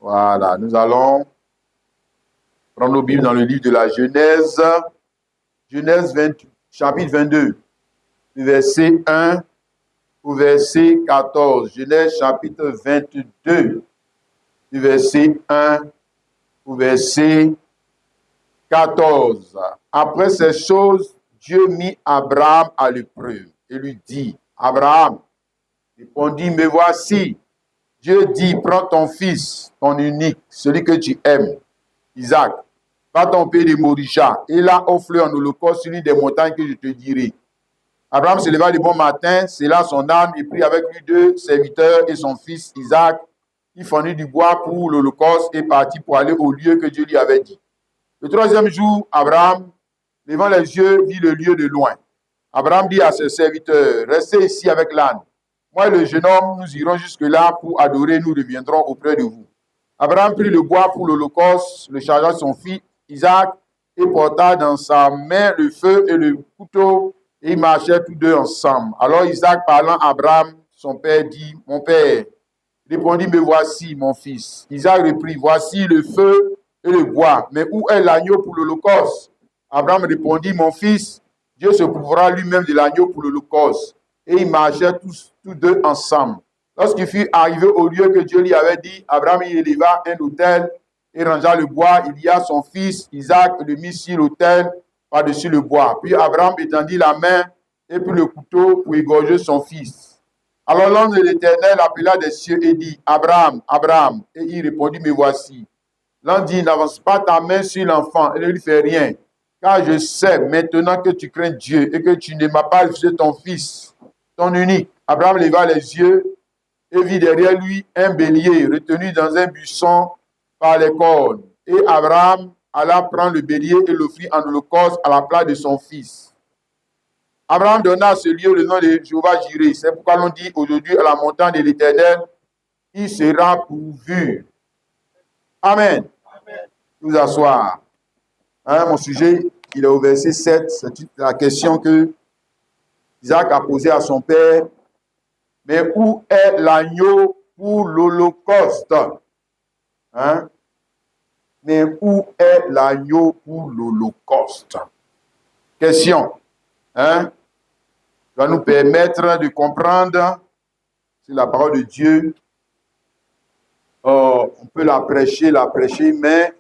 Voilà, nous allons prendre nos Bibles dans le livre de la Genèse, Genèse 20, chapitre 22, du verset 1 au verset 14. Genèse chapitre 22, du verset 1 au verset 14. Après ces choses, Dieu mit Abraham à l'épreuve et lui dit, Abraham répondit, me voici. Dieu dit, prends ton fils, ton unique, celui que tu aimes, Isaac, va ton pays de Morisha, et là offre-le en holocauste sur l'une des montagnes que je te dirai. Abraham se leva le bon matin, scella son âme et prit avec lui 2 serviteurs et son fils Isaac. Il fournit du bois pour l'holocauste et partit pour aller au lieu que Dieu lui avait dit. Le 3e jour, Abraham, levant les yeux, vit le lieu de loin. Abraham dit à ses serviteurs, restez ici avec l'âne. Moi et le jeune homme, nous irons jusque-là pour adorer, nous reviendrons auprès de vous. Abraham prit le bois pour l'holocauste, le chargea son fils Isaac et porta dans sa main le feu et le couteau, et ils marchaient tous deux ensemble. Alors Isaac, parlant à Abraham, son père, dit, mon père, répondit, me voici, mon fils. Isaac reprit, voici le feu et le bois, mais où est l'agneau pour l'holocauste? Abraham répondit, mon fils, Dieu se prouvera lui-même de l'agneau pour l'holocauste. Et ils marchaient tous deux ensemble. Lorsqu'il fut arrivé au lieu que Dieu lui avait dit, Abraham y éleva un autel et rangea le bois. Il y a son fils Isaac le mit sur l'autel par-dessus le bois. Puis Abraham étendit la main et prit le couteau pour égorger son fils. Alors l'ange de l'Éternel appela des cieux et dit, Abraham, Abraham. Et il répondit, me voici. L'ange dit, n'avance pas ta main sur l'enfant et ne lui fais rien. Car je sais maintenant que tu crains Dieu et que tu ne m'as pas refusé ton fils, ton unique. Abraham leva les yeux et vit derrière lui un bélier retenu dans un buisson par les cornes. Et Abraham alla prendre le bélier et l'offrit en holocauste à la place de son fils. Abraham donna à ce lieu le nom de Jéhovah Jireh. C'est pourquoi l'on dit aujourd'hui à la montagne de l'Éternel, il sera pourvu. Amen. Nous asseoir. Mon sujet, il est au verset 7. C'est la question que Isaac a posée à son père. Mais où est l'agneau pour l'holocauste? Mais où est l'agneau pour l'holocauste? Question. Va nous permettre de comprendre si la parole de Dieu, on peut la prêcher, mais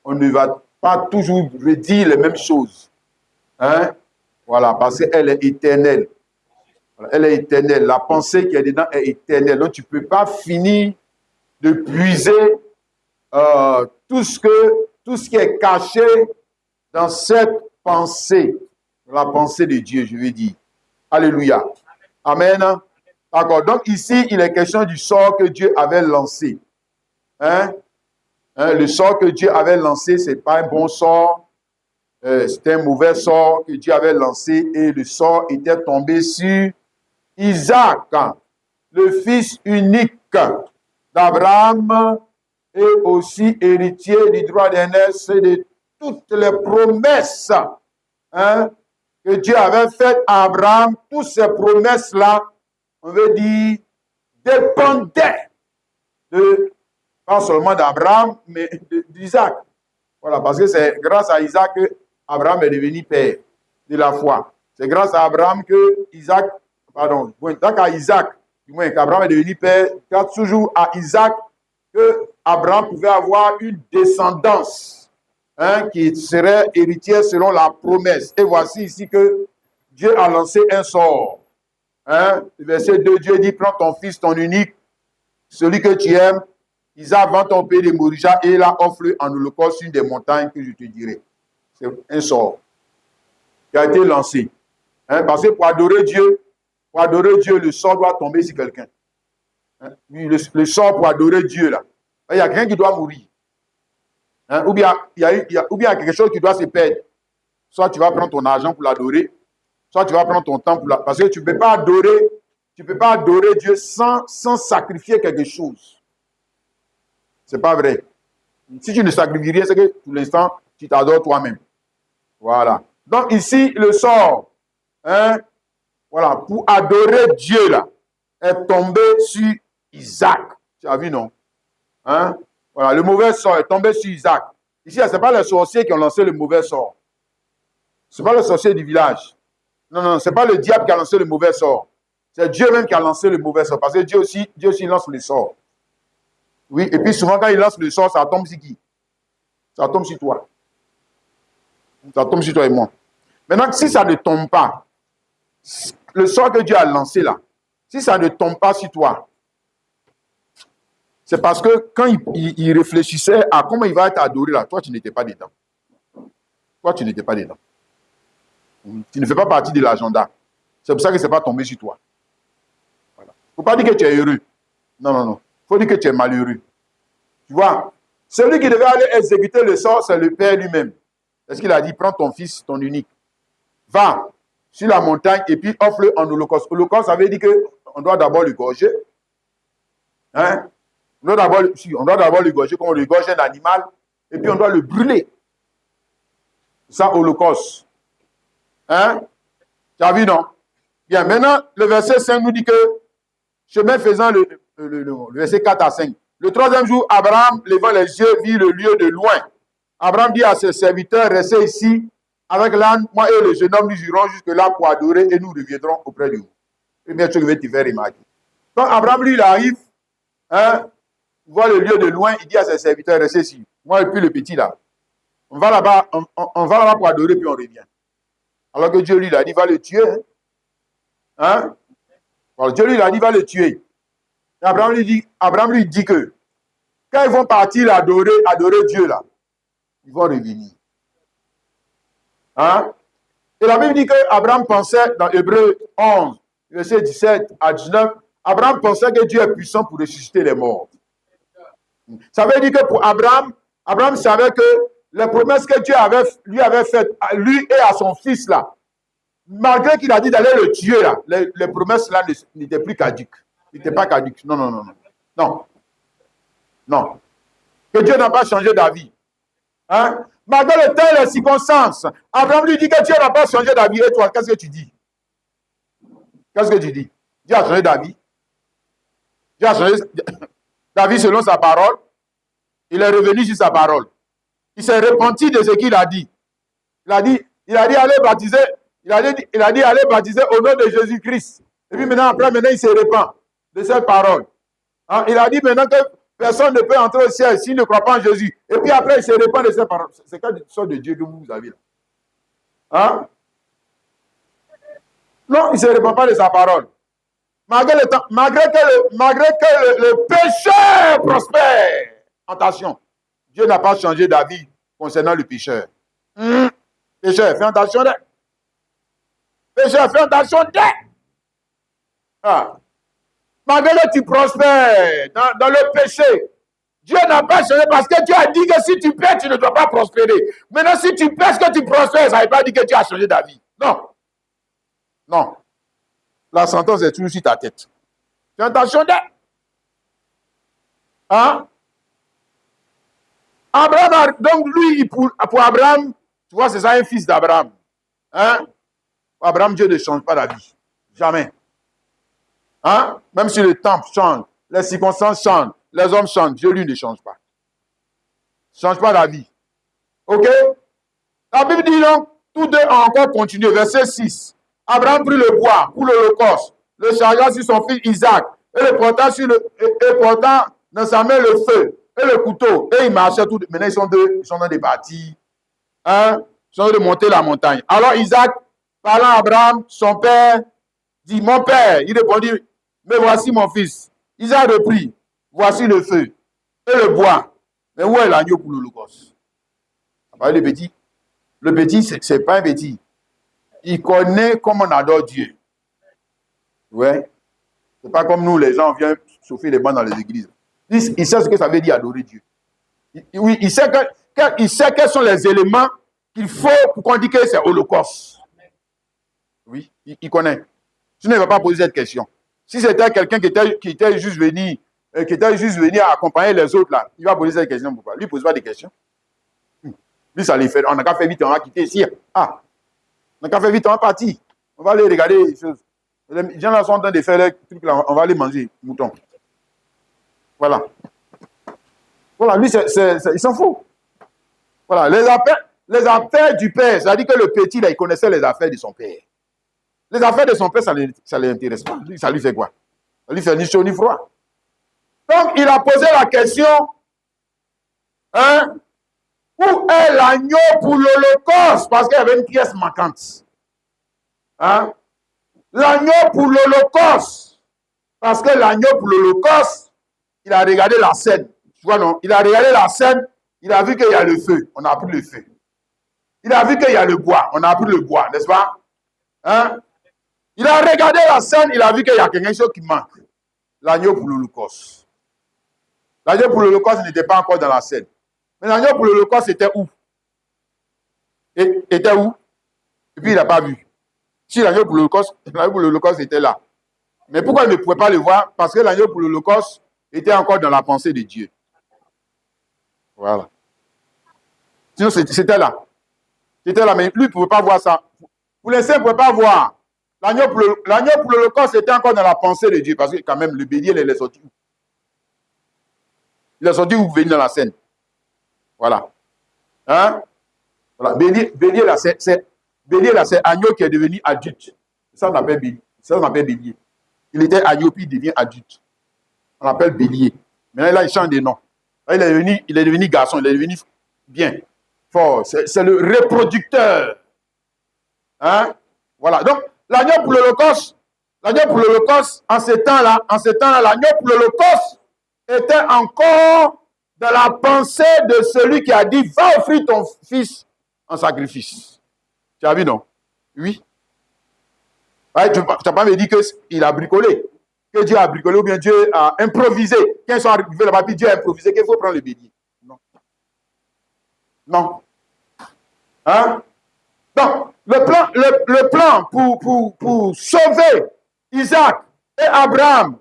on ne va pas toujours redire les mêmes choses. Voilà, parce qu'elle est éternelle. Elle est éternelle. La pensée qui est dedans est éternelle. Donc, tu ne peux pas finir de puiser tout ce qui est caché dans cette pensée, la pensée de Dieu, je veux dire. Alléluia. Amen. D'accord. Donc, ici, il est question du sort que Dieu avait lancé. Le sort que Dieu avait lancé, ce n'est pas un bon sort. C'était un mauvais sort que Dieu avait lancé et le sort était tombé sur Isaac, le fils unique d'Abraham et aussi héritier du droit d'aînesse et de toutes les promesses que Dieu avait faites à Abraham. Toutes ces promesses-là, on veut dire, dépendaient pas seulement d'Abraham, mais d'Isaac. Voilà, parce que c'est grâce à Isaac que Abraham est devenu père de la foi. C'est grâce à Abraham que Isaac, donc à Isaac, du moins qu'Abraham est devenu père, grâce toujours à Isaac que Abraham pouvait avoir une descendance qui serait héritière selon la promesse. Et voici ici que Dieu a lancé un sort. Verset 2, Dieu dit, prends ton fils, ton unique, celui que tu aimes, Isaac, vend ton pays de Morisha et là offre en holocauste sur une des montagnes que je te dirai. C'est un sort qui a été lancé. Parce que pour adorer Dieu, le sort doit tomber sur quelqu'un. Le sort pour adorer Dieu, là. Il y a quelqu'un qui doit mourir. Ou bien il y a quelque chose qui doit se perdre. Soit tu vas prendre ton argent pour l'adorer, soit tu vas prendre ton temps pour l'adorer. Parce que tu ne peux pas adorer Dieu sans sacrifier quelque chose. Ce n'est pas vrai. Si tu ne sacrifies rien, c'est que pour l'instant, tu t'adores toi-même. Voilà. Donc ici, le sort, voilà, pour adorer Dieu, là, est tombé sur Isaac. Tu as vu, non? Voilà, le mauvais sort est tombé sur Isaac. Ici, ce n'est pas les sorciers qui ont lancé le mauvais sort. Ce n'est pas le sorcier du village. Non, non, ce n'est pas le diable qui a lancé le mauvais sort. C'est Dieu même qui a lancé le mauvais sort. Parce que Dieu aussi lance le sort. Oui, et puis souvent, quand il lance le sort, ça tombe sur qui? Ça tombe sur toi. Ça tombe sur toi et moi. Maintenant, si ça ne tombe pas, le sort que Dieu a lancé là, si ça ne tombe pas sur toi, c'est parce que quand il réfléchissait à comment il va être adoré là, toi, tu n'étais pas dedans. Toi, tu n'étais pas dedans. Tu ne fais pas partie de l'agenda. C'est pour ça que ce n'est pas tombé sur toi. Voilà. Il ne faut pas dire que tu es heureux. Non, non, non. Il faut dire que tu es malheureux. Tu vois, celui qui devait aller exécuter le sort, c'est le Père lui-même. Parce qu'il a dit, prends ton fils, ton unique. Va sur la montagne et puis offre-le en holocauste. Holocauste, ça veut dire qu'on doit d'abord le gorger. Hein? On doit d'abord le gorger, comme on le gorge un animal, et puis on doit le brûler. Ça, holocauste. Hein? Tu as vu, non? Bien, maintenant, le verset 5 nous dit que, chemin faisant, le verset 4 à 5. Le troisième jour, Abraham, levant les yeux, vit le lieu de loin. Abraham dit à ses serviteurs, restez ici avec l'âne, moi et le jeune homme, nous irons jusque-là pour adorer et nous reviendrons auprès de vous. Première chose que je vais te faire remarquer. Quand Abraham, lui, il arrive, hein, il voit le lieu de loin, il dit à ses serviteurs, restez ici. Moi et puis le petit là, on va là-bas pour adorer, puis on revient. Alors que Dieu, lui, il a dit, va le tuer. Hein? Alors, Dieu, lui, il a dit, va le tuer. Et Abraham lui dit que quand ils vont partir adorer Dieu là, ils vont revenir. Hein? Et la Bible dit qu'Abraham pensait, dans Hébreux 11, verset 17 à 19, Abraham pensait que Dieu est puissant pour ressusciter les morts. Ça veut dire que pour Abraham savait que les promesses que Dieu lui avait faites, à lui et à son fils là, malgré qu'il a dit d'aller le tuer là, les promesses là n'étaient plus caduques. Ils n'étaient pas caduques. Non, non, non, non. Non. Non. Que Dieu n'a pas changé d'avis. Hein? Malgré le temps et les circonstances, Abraham lui dit que Dieu n'a pas changé d'avis. Et toi, qu'est-ce que tu dis? Qu'est-ce que tu dis? Dieu a changé d'avis. Dieu a changé d'avis selon sa parole. Il est revenu sur sa parole. Il s'est repenti de ce qu'il a dit. Il a dit, allez baptiser. Il a dit, allez baptiser au nom de Jésus-Christ. Et puis maintenant, il se repent de cette parole. Hein? Il a dit maintenant que personne ne peut entrer au ciel s'il ne croit pas en Jésus. Et puis après, il se repent de cette parole. C'est quelle sorte de Dieu que vous avez là? Hein? Non, il ne se repent pas de sa parole. Malgré que le pécheur prospère. Attention, Dieu n'a pas changé d'avis concernant le pécheur. Pécheur, fais attention d'eux. Pécheur, fais attention d'eux. Ah. Malgré que tu prospères dans le péché, Dieu n'a pas changé parce que Dieu a dit que si tu pèches, tu ne dois pas prospérer. Maintenant, si tu pèches que tu prospères, ça ne veut pas dire que tu as changé d'avis. Non. Non. La sentence est toujours sur ta tête. Fais attention d'eux. Hein? Abraham, donc lui, pour Abraham, tu vois, c'est ça un fils d'Abraham. Hein? Abraham, Dieu ne change pas d'avis. Jamais. Hein? Même si le temple change, les circonstances changent, les hommes changent, Dieu lui ne change pas. Ne change pas d'avis. Ok? La Bible dit donc, tous deux ont encore continué. Verset 6. Abraham prit le bois pour l'holocauste, le chargea sur son fils Isaac, et le porta dans sa main le feu et le couteau. Et ils marchaient tous. Maintenant, ils sont dans des parties. Hein? Ils sont de monter la montagne. Alors Isaac, parlant à Abraham, son père, dit, mon père. Il répondit, mais voici mon fils. Isaac reprit, voici le feu et le bois. Mais où est l'agneau pour l'holocauste? Le petit, ce n'est pas un petit. Il connaît comment on adore Dieu. Ouais. Ce n'est pas comme nous, les gens viennent chauffer les bancs dans les églises. Il sait ce que ça veut dire adorer Dieu. Oui, il sait quels sont les éléments qu'il faut pour qu'on dise que c'est holocauste. Oui, il connaît. Sinon, il ne va pas poser cette question. Si c'était quelqu'un qui était juste venu accompagner les autres, là, il va poser cette question. Pourquoi? Lui, il ne pose pas de questions. Lui, ça les fait. On n'a qu'à faire vite, on va quitter ici. Ah, on n'a qu'à faire vite, on va partir. On va aller regarder les choses. Les gens là sont en train de faire les trucs là, on va aller manger, mouton. Voilà. Voilà, lui, il s'en fout. Voilà, les affaires du père, c'est-à-dire que le petit, là, il connaissait les affaires de son père. Les affaires de son père, ça ne l'intéresse pas. Ça lui fait quoi? Ça lui fait ni chaud ni froid. Donc, il a posé la question, hein, où est l'agneau pour l'Holocauste? Parce qu'il y avait une pièce manquante. Hein? L'agneau pour l'Holocauste. Parce que l'agneau pour l'Holocauste, il a regardé la scène. Tu vois, non? Il a regardé la scène, il a vu qu'il y a le feu. On n'a plus le feu. Il a vu qu'il y a le bois. On n'a plus le bois, n'est-ce pas? Hein? Il a regardé la scène, il a vu qu'il y a quelque chose qui manque. L'agneau pour l'Holocauste. L'agneau pour l'Holocauste n'était pas encore dans la scène. Mais l'agneau pour l'Holocauste était où? Était où? Et puis il n'a pas vu. Si l'agneau pour l'Holocauste était là. Mais pourquoi il ne pouvait pas le voir? Parce que l'agneau pour l'Holocauste était encore dans la pensée de Dieu. Voilà. Sinon, c'était là. C'était là, mais lui, il ne pouvait pas voir ça. Pour l'instant, il ne pouvait pas voir. L'agneau pour l'Holocauste était encore dans la pensée de Dieu. Parce que quand même, le bélier, il est sorti. Il est sorti où vous venez dans la scène. Voilà. Hein? Voilà. Bélier, là, c'est agneau qui est devenu adulte. Ça, on appelle bélier. Ça, on appelle bélier. Il était agneau, puis il devient adulte. On l'appelle bélier. Maintenant, là, il change de nom. Là, il est devenu garçon, il est devenu bien, fort. C'est le reproducteur. Hein? Voilà. Donc, l'agneau pour l'Holocauste, en ce temps-là, l'agneau pour l'Holocauste était encore dans la pensée de celui qui a dit, va offrir ton fils en sacrifice. Tu as vu, non? Oui. Ouais, tu n'as pas me dit qu'il a bricolé. Que Dieu a bricolé ou bien Dieu a improvisé. Quand ils sont arrivés là-bas, puis Dieu a improvisé qu'il faut prendre le bélier. Non. Non. Hein? Donc, le plan pour sauver Isaac et Abraham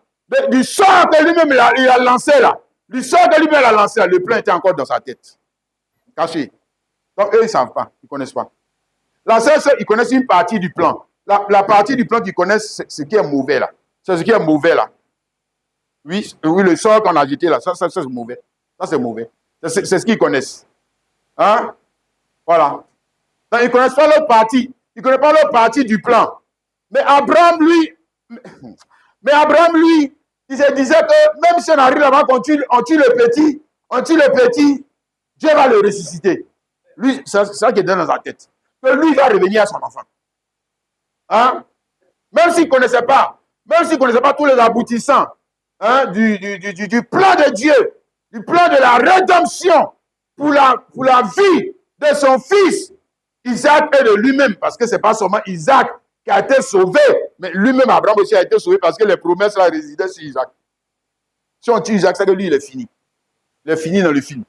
du sort que lui-même il a lancé là, du sort que lui-même il a lancé là, le plan était encore dans sa tête. Caché. Donc, eux, ils ne savent pas. Ils ne connaissent pas. La seule, ils connaissent une partie du plan. La partie du plan qu'ils connaissent, c'est ce qui est mauvais là. C'est ce qui est mauvais là. Oui, le sort qu'on a jeté là, ça c'est mauvais. Ça, c'est mauvais. C'est ce qu'ils connaissent. Hein? Voilà. Donc, ils ne connaissent pas l'autre partie. Ils ne connaissent pas l'autre partie du plan. Mais Abraham, lui, il se disait que même si on arrive là-bas, on tue le petit, Dieu va le ressusciter. Lui, c'est ça qui est dans sa tête. Que lui va revenir à son enfant. Hein? Même s'il ne connaissait pas tous les aboutissants, hein, du plan de Dieu, du plan de la rédemption pour la vie de son fils, Isaac et de lui-même, parce que ce n'est pas seulement Isaac qui a été sauvé, mais lui-même, Abraham aussi a été sauvé parce que les promesses là résidaient sur Isaac. Si on tue Isaac, c'est que lui, il est fini. Il est fini dans le film.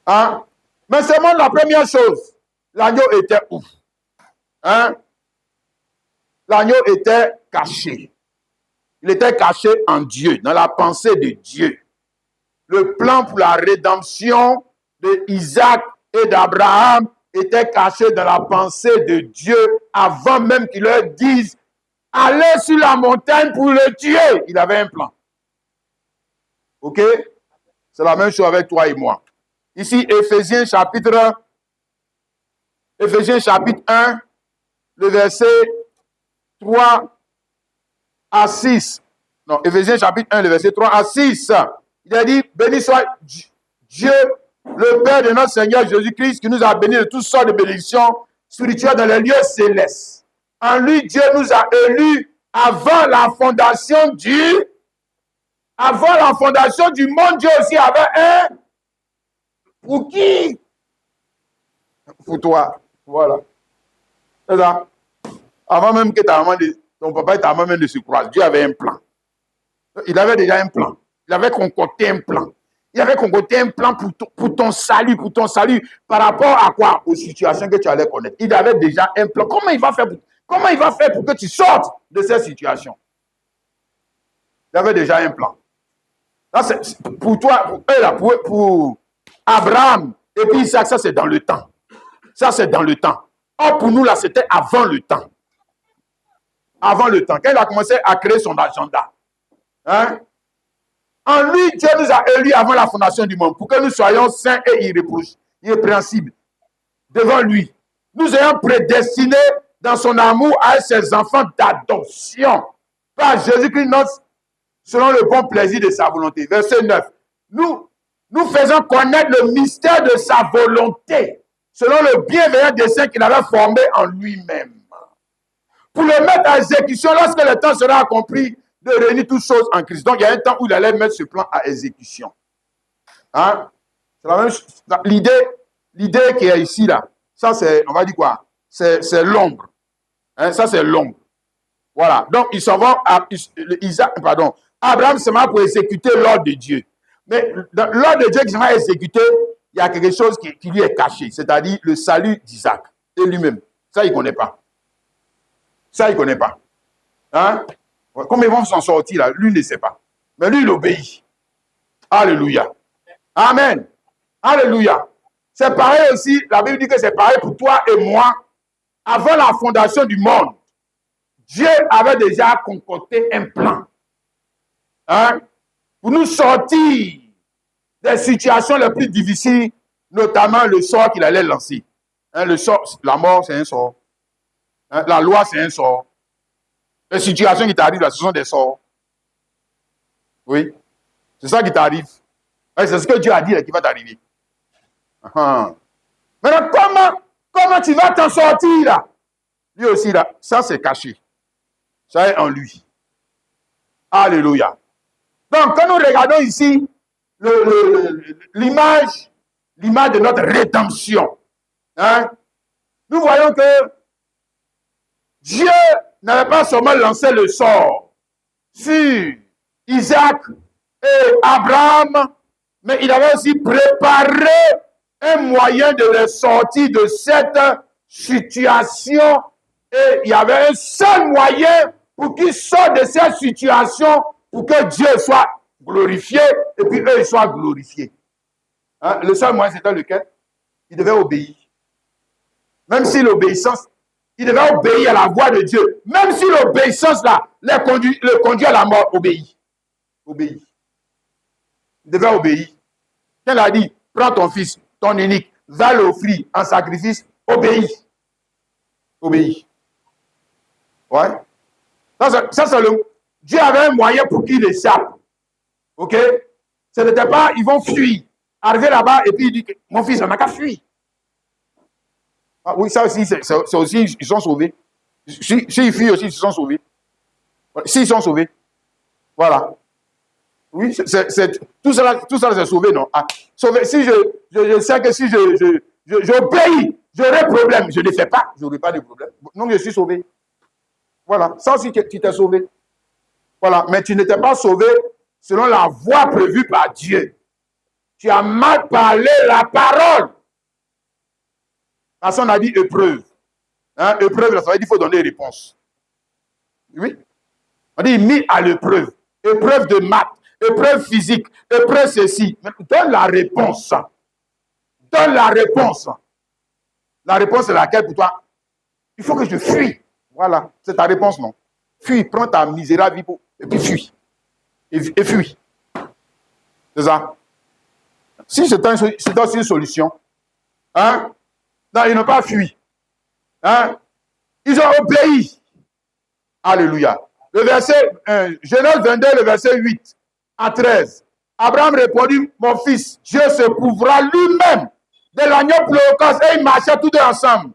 Hein? Mais seulement la première chose, l'agneau était où? Hein? L'agneau était caché. Il était caché en Dieu, dans la pensée de Dieu. Le plan pour la rédemption de Isaac et d'Abraham était caché dans la pensée de Dieu avant même qu'il leur dise « Allez sur la montagne pour le tuer ». Il avait un plan. Ok? C'est la même chose avec toi et moi. Ici, Éphésiens chapitre 1, le verset 3 à 6. Non, Éphésiens chapitre 1, le verset 3 à 6. Il a dit, béni soit Dieu, le Père de notre Seigneur Jésus-Christ, qui nous a bénis de toutes sortes de bénédictions spirituelles dans les lieux célestes. En lui, Dieu nous a élus avant la fondation du monde. Dieu aussi avait un. Pour qui? Pour toi. Voilà. C'est ça. Avant même que ton papa et ta maman ne se croisent, Dieu avait un plan. Il avait déjà un plan. Il avait concocté un plan. Il avait concocté un plan pour ton salut, par rapport à quoi? Aux situations que tu allais connaître. Il avait déjà un plan. Comment il va faire pour que tu sortes de cette situation? Il avait déjà un plan. Là, c'est pour toi, pour eux, là, pour Abraham, et puis Isaac, ça c'est dans le temps. Ça c'est dans le temps. Or, pour nous, là, c'était avant le temps. Avant le temps. Quand il a commencé à créer son agenda. Hein? En lui, Dieu nous a élus avant la fondation du monde pour que nous soyons saints et irrépréhensibles devant lui. Nous ayons prédestinés dans son amour à être ses enfants d'adoption par Jésus-Christ, selon le bon plaisir de sa volonté. Verset 9. Nous faisons connaître le mystère de sa volonté, selon le bienveillant dessein qu'il avait formé en lui-même. Pour le mettre à exécution lorsque le temps sera accompli de réunir toutes choses en Christ. Donc, il y a un temps où il allait mettre ce plan à exécution. Hein? C'est la même chose. L'idée qui est ici, là, ça, c'est, on va dire quoi? C'est l'ombre. Hein? Ça, c'est l'ombre. Voilà. Donc, ils s'en vont à Abraham se met pour exécuter l'ordre de Dieu. Mais dans l'ordre de Dieu qui sera exécuté, il y a quelque chose qui lui est caché, c'est-à-dire le salut d'Isaac et lui-même. Ça, il ne connaît pas. Ça, il ne connaît pas. Hein? Comment ils vont s'en sortir là? Lui ne sait pas. Mais lui, il obéit. Alléluia. Amen. Alléluia. C'est pareil aussi, la Bible dit que c'est pareil pour toi et moi. Avant la fondation du monde, Dieu avait déjà concocté un plan. Hein? Pour nous sortir des situations les plus difficiles, notamment le sort qu'il allait lancer. Hein, le sort, la mort, c'est un sort. Hein, la loi, c'est un sort. Les situations qui t'arrivent là, ce sont des sorts. Oui. C'est ça qui t'arrive. C'est ce que Dieu a dit là, qui va t'arriver. Maintenant, comment tu vas t'en sortir là? Lui aussi là, ça c'est caché. Ça est en lui. Alléluia. Donc, quand nous regardons ici l'image de notre rédemption, hein, nous voyons que Dieu n'avait pas seulement lancé le sort sur Isaac et Abraham, mais il avait aussi préparé un moyen de les sortir de cette situation. Et il y avait un seul moyen pour qu'ils sortent de cette situation, pour que Dieu soit glorifié et puis eux, ils soient glorifiés. Hein? Le seul moyen, c'était lequel? Ils devaient obéir. Même si l'obéissance, ils devaient obéir à la voix de Dieu. Même si l'obéissance, là, le conduit à la mort, obéis. Obéis. Ils devaient obéir. Quand il a dit, prends ton fils, ton unique, va l'offrir en sacrifice, obéis. Obéis. Ouais. Ça c'est le... Dieu avait un moyen pour qu'ils échappent. Ok? Ce n'était pas, ils vont fuir. Arriver là-bas et puis il dit, mon fils, on n'a qu'à fuir. Ah, oui, ça aussi, c'est aussi, ils sont sauvés. S'ils fuient aussi, ils sont sauvés. S'ils sont sauvés. Voilà. Oui, tout ça c'est sauvé, non? Ah, sauvé. Si je sais que si j'obéis, j'aurai problème. Je ne fais pas, je n'aurai pas de problème. Donc, je suis sauvé. Voilà. Ça aussi, tu t'es sauvé. Voilà. Mais tu n'étais pas sauvé selon la voie prévue par Dieu. Tu as mal parlé la parole. Parce qu'on a dit épreuve. Hein? Épreuve, ça veut dire qu'il faut donner réponse. Oui. On dit mis à l'épreuve. Épreuve de maths, épreuve physique, épreuve ceci. Mais donne la réponse. Donne la réponse. La réponse est laquelle pour toi? Il faut que je fuis. Voilà, c'est ta réponse, non? Fuis, prends ta misérable vie et puis fuis. Et fuis. C'est ça. Si c'est aussi une solution, hein? Non, ils n'ont pas fui. Hein? Ils ont obéi. Alléluia. Le verset, Genèse 22, le verset 8 à 13. Abraham répondit, mon fils, Dieu se prouvera lui-même de l'agneau pour l'Holocauste. Et ils marchaient tous deux ensemble.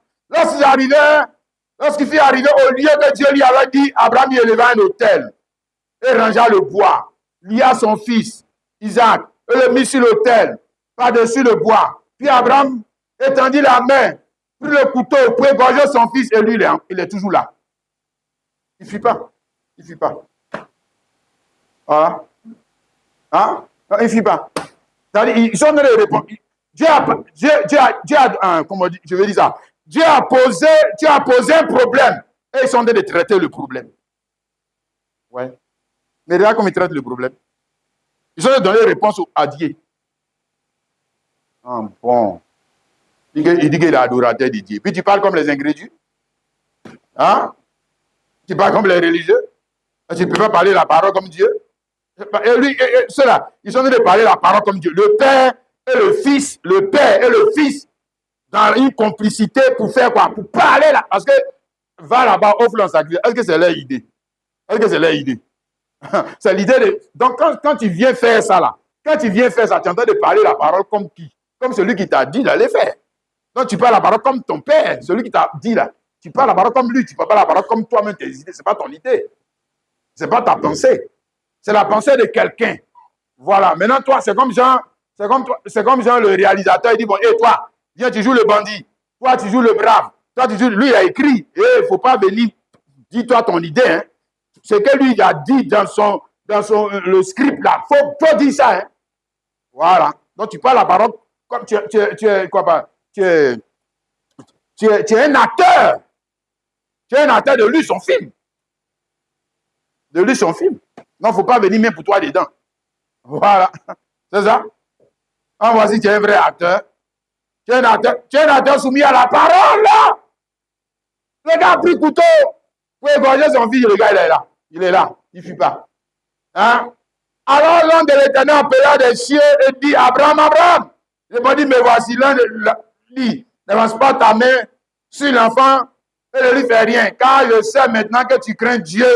Lorsqu'il fut arrivé au lieu que Dieu lui avait dit, Abraham y éleva un autel et rangea le bois, lia son fils, Isaac, et le mit sur l'autel, par-dessus le bois. Puis Abraham étendit la main, prit le couteau pour égorger son fils, et lui, il est toujours là. Il ne fuit pas. Il ne fuit pas. Voilà. Hein? Non, il ne fuit pas. Ils sont dans les réponses. Dieu a comment je vais dire ça. Dieu a posé un problème et ils sont en train de traiter le problème. Ouais. Mais regarde comment ils traitent le problème. Ils ont en train de donner réponse à Dieu. Ah, bon. Il dit qu'il est adorateur de Dieu. Puis tu parles comme les ingrédients. Hein? Tu parles comme les religieux. Tu ne peux pas parler la parole comme Dieu. Et lui, ceux-là, ils sont en train de parler la parole comme Dieu. Le Père et le Fils, le Père et le Fils, dans une complicité pour faire quoi? Pour parler là. Parce que va là-bas, offre le sacrifice. Est-ce que c'est leur idée? Est-ce que c'est leur idée? C'est l'idée de. Donc, quand tu viens faire ça là, quand tu viens faire ça, tu es en train de parler la parole comme qui? Comme celui qui t'a dit d'aller faire. Donc, tu parles la parole comme ton père, celui qui t'a dit là. Tu parles la parole comme lui, tu ne parles pas la parole comme toi-même, tes idées. Ce n'est pas ton idée. Ce n'est pas ta pensée. C'est la pensée de quelqu'un. Voilà. Maintenant, toi, c'est comme genre le réalisateur. Il dit, bon, et toi, viens, tu joues le bandit. Toi, tu joues le brave. Toi, tu joues. Lui, il a écrit. Et il ne faut pas venir. Dis-toi ton idée. Hein. Ce que lui, il a dit dans le script là. Faut dire ça. Hein. Voilà. Donc, tu parles la parole comme tu es quoi pas? Tu es un acteur. Tu es un acteur de lui, son film. De lui, son film. Non, il ne faut pas venir même pour toi dedans. Voilà. C'est ça. En voici, tu es un vrai acteur. Tu es un acteur soumis à la parole, là. Le gars a pris le couteau pour égorger son fils. Le gars, il est là. Il est là. Il ne fuit pas. Hein? Alors, l'homme de l'Éternel appela des cieux et dit, Abraham, Abraham. Il m'a dit, mais voici, l'un dit, n'avance pas ta main sur l'enfant et ne lui fais rien. Car je sais maintenant que tu crains Dieu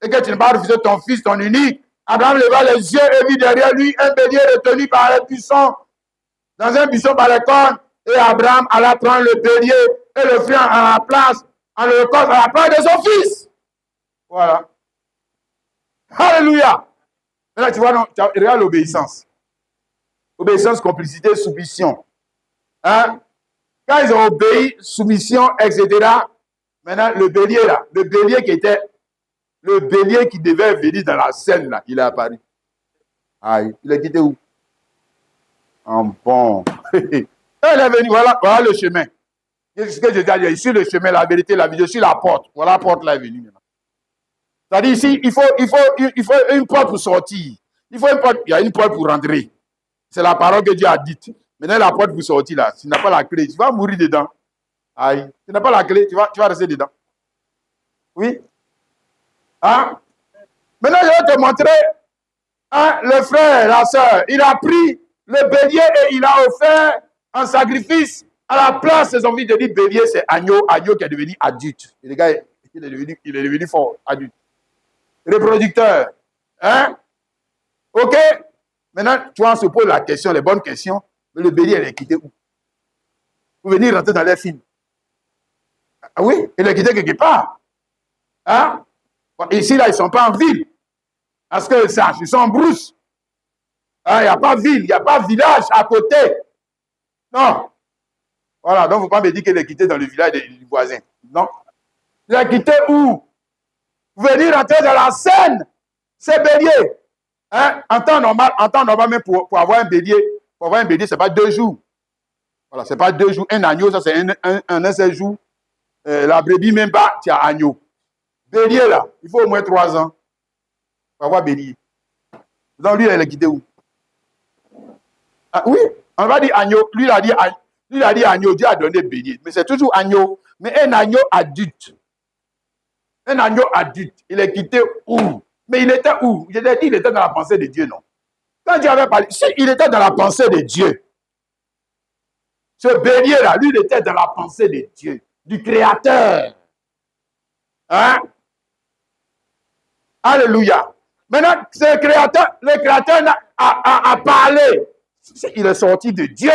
et que tu ne vas pas refuser ton fils, ton unique. Abraham leva les yeux et vit derrière lui un bélier retenu par les buissons, dans un buisson par les cornes. Et Abraham alla prendre le bélier et le fit à la place, en le à la place de son fils. Voilà. Alléluia. Maintenant, tu vois, non, regarde l'obéissance. Obéissance, complicité, soumission. Hein? Quand ils ont obéi, soumission, etc., maintenant, le bélier, là, le bélier qui devait venir dans la scène, là, il est apparu. Aïe, il est quitté où? En bon. Il est venu, voilà le chemin. Qu'est-ce que je dis? Je suis le chemin, la vérité, la vie, je suis la porte. Voilà la porte, là, est venue maintenant. C'est-à-dire ici, il faut une porte pour sortir. Il y a une porte pour rentrer. C'est la parole que Dieu a dite. Maintenant, la porte pour sortir, là, si tu n'as pas la clé, tu vas mourir dedans. Aïe. Tu n'as pas la clé, tu vas rester dedans. Oui? Hein? Maintenant, je vais te montrer hein, le frère, la soeur. Il a pris le bélier et il a offert un sacrifice à la place de son fils. Je dis bélier, c'est agneau qui est devenu adulte. Et le gars, il est devenu fort, adulte. Reproducteur. Hein? OK? Maintenant, tu vois, on se pose la question, les bonnes questions. Mais le bélier, il est quitté où? Pour venir rentrer dans les films. Ah oui, il est quitté quelque part. Hein? Ici, là, ils ne sont pas en ville. Parce que ça, ils sont en brousse. Il n'y a pas ville, il n'y a pas village à côté. Non. Voilà, donc il ne faut pas me dire qu'il est quitté dans le village du voisin. Non. Il est quitté où? Venir rentrer dans la scène, c'est bélier. Hein? En temps normal, même pour avoir un bélier, ce n'est pas 2 jours. Voilà, ce n'est pas 2 jours. Un agneau, ça c'est un seul jour. La brebis même pas, tu as agneau. Bélier là, il faut au moins 3 ans pour avoir bélier. Donc lui, il est quitté où? Ah, oui, on va dire agneau. Lui, il a dit agneau. Dieu a donné bélier. Mais c'est toujours agneau. Mais un agneau adulte. Un agneau adulte. Il est quitté où? Mais il était où? Je t'ai dit, il était dans la pensée de Dieu, non? Quand Dieu avait parlé, si il était dans la pensée de Dieu, ce bélier-là, lui, il était dans la pensée de Dieu, du Créateur. Hein? Alléluia. Maintenant, le Créateur a parlé. Il est sorti de Dieu.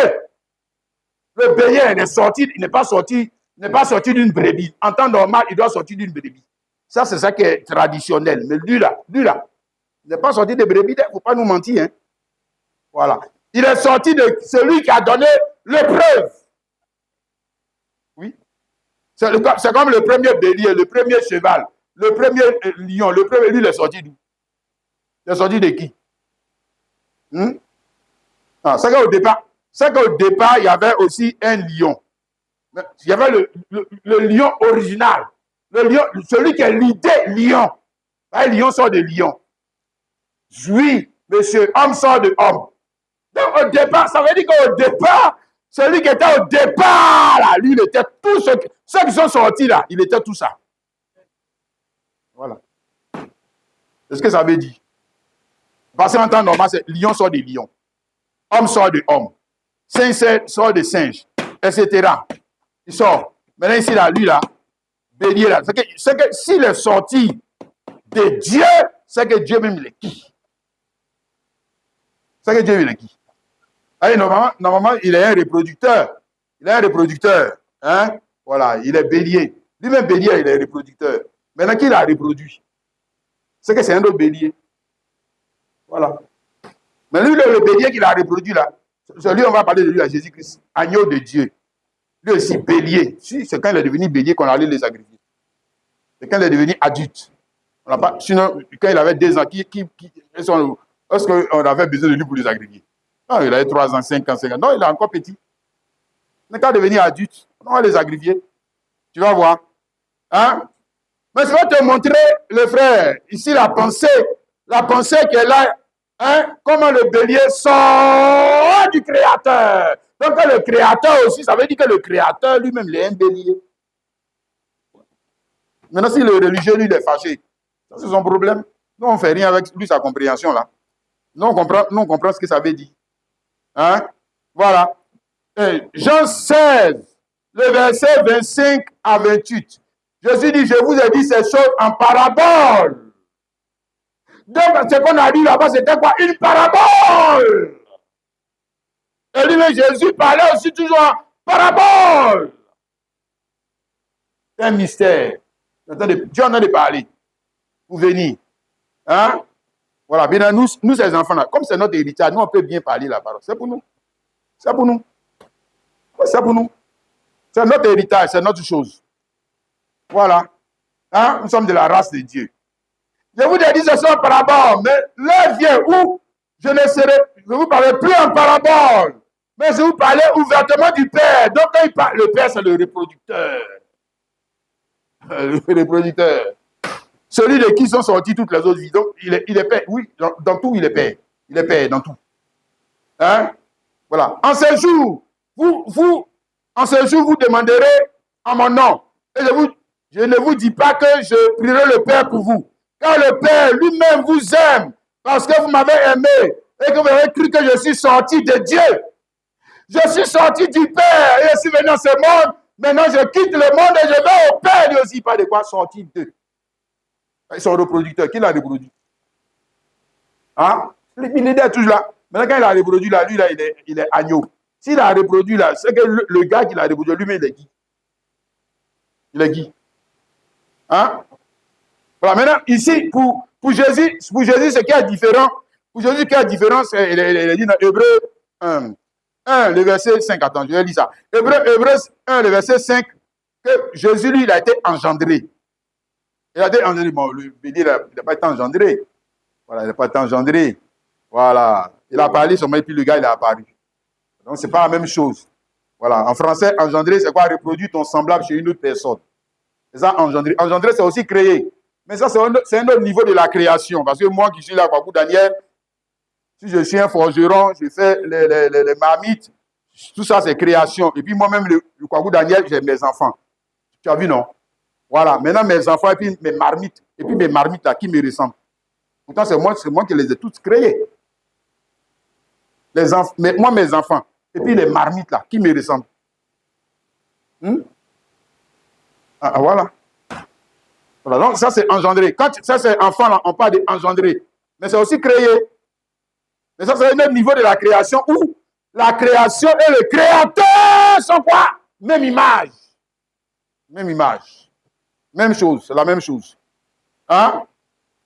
Le bélier, il n'est pas sorti d'une brebis. En temps normal, il doit sortir d'une brebis. Ça, c'est ça qui est traditionnel. Mais lui là, il n'est pas sorti de brebis. Il ne faut pas nous mentir. Hein. Voilà. Il est sorti de celui qui a donné l'épreuve. Oui. C'est comme le premier bélier, le premier cheval, le premier lion. Le premier, lui, il est sorti d'où? Il est sorti de qui? C'est qu'au départ, il y avait aussi un lion. Il y avait le lion original. Le lion, celui qui est l'idée lion. Un lion sort de lion. Oui, monsieur, homme sort de homme. Donc au départ, ça veut dire qu'au départ, celui qui était au départ, là, lui, il était tout ceux qui sont sortis là, il était tout ça. Voilà. C'est ce que ça veut dire. Parce qu'en temps normal, c'est lion sort de lion, homme sort de homme, singe sort de singe, etc. Il sort. Maintenant, ici, là, lui, là, bélier, là, c'est que s'il est sorti de Dieu, c'est que Dieu même, il est qui? C'est que Dieu, il est qui? Allez, normalement, il est un reproducteur. Il est un reproducteur. Hein? Voilà, il est bélier. Lui-même, bélier, il est reproducteur. Maintenant, qui l'a reproduit? C'est que c'est un autre bélier. Voilà. Mais lui, le bélier qu'il a reproduit là, celui, on va parler de lui à Jésus-Christ, agneau de Dieu. Lui aussi, bélier. Si, c'est quand il est devenu bélier qu'on allait les sacrifier. C'est quand il est devenu adulte. On pas, sinon, quand il avait 2 ans, est-ce qu'on avait besoin de lui pour les sacrifier? Non, il avait 3 ans, 5 ans, 5 ans. Non, il est encore petit. Mais quand il est devenu adulte, on va les sacrifier. Tu vas voir. Hein? Mais je vais te montrer, le frère, ici la pensée qu'elle a, hein, comment le bélier sort du Créateur. Donc le Créateur aussi, ça veut dire que le Créateur lui-même, il est un bélier. Maintenant, si le religieux, lui, il est fâché, ça c'est son problème. Nous, on ne fait rien avec lui, sa compréhension là. Nous, on comprend ce que ça veut dire. Hein? Voilà. Et Jean 16, le verset 25 à 28. Jésus dit, je vous ai dit ces choses en parabole. Donc, ce qu'on a dit là-bas, c'était quoi? Une parabole. Et lui, Jésus parlait aussi toujours en parabole. C'est un mystère. Dieu en a de parler. Pour venir. Hein? Voilà. Bien, nous, ces enfants-là, comme c'est notre héritage, nous, on peut bien parler la parole. C'est pour nous. C'est pour nous. C'est pour nous. C'est notre héritage, c'est notre chose. Voilà. Hein? Nous sommes de la race de Dieu. Je vous ai dit ce soir en parabole, mais l'heure vient où je ne vous parlerai plus en parabole, mais je vous parler ouvertement du Père. Donc, quand il parle, le Père, c'est le reproducteur. Le reproducteur. Celui de qui sont sortis toutes les autres vies. Donc, il est Père. Oui, dans tout, il est Père. Il est Père dans tout. Hein? Voilà. En ce jour, vous demanderez en mon nom. Et je ne vous dis pas que je prierai le Père pour vous. Car le Père lui-même vous aime parce que vous m'avez aimé et que vous avez cru que je suis sorti de Dieu. Je suis sorti du Père et je suis venu dans ce monde. Maintenant, je quitte le monde et je vais au Père. Lui aussi, pas de quoi sortir d'eux. Ils sont reproducteurs. Qui l'a reproduit? Hein? Il est toujours là. Maintenant, quand il a reproduit là, lui, là, il est agneau. S'il a reproduit là, c'est que le gars qui l'a reproduit, lui-même, il est qui? Il est qui? Hein? Voilà, maintenant, ici, pour Jésus, ce qui est différent, pour Jésus, ce qui est différent, c'est, il est dit dans Hébreu 1, le verset 5, attends, je vais lire ça. Hébreu 1, le verset 5, que Jésus, lui, il a été engendré. Il a été engendré, bon, le bélier, il n'a pas été engendré. Voilà, il n'a pas été engendré. Voilà, il a parlé seulement, et puis le gars, il a apparu. Donc, ce n'est pas la même chose. Voilà, en français, engendré, c'est quoi? Reproduire ton semblable chez une autre personne. C'est ça, engendré. Engendré, c'est aussi créer. Mais ça, c'est un autre niveau de la création. Parce que moi qui suis là, Kwaku Daniel, si je suis un forgeron, je fais les marmites, tout ça, c'est création. Et puis moi-même, le Kwaku Daniel, j'ai mes enfants. Tu as vu, non? Voilà. Maintenant, mes enfants, et puis mes marmites. Et puis mes marmites, là, qui me ressemblent. Pourtant, c'est moi qui les ai toutes créées. Mes enfants. Et puis les marmites, là, qui me ressemblent. Voilà. Voilà, donc ça c'est engendré. Quand ça c'est enfant, là, on parle d'engendrer. Mais c'est aussi créé. Mais ça c'est le même niveau de la création où la création et le créateur sont quoi? Même image. Même image. Même chose, c'est la même chose. Hein?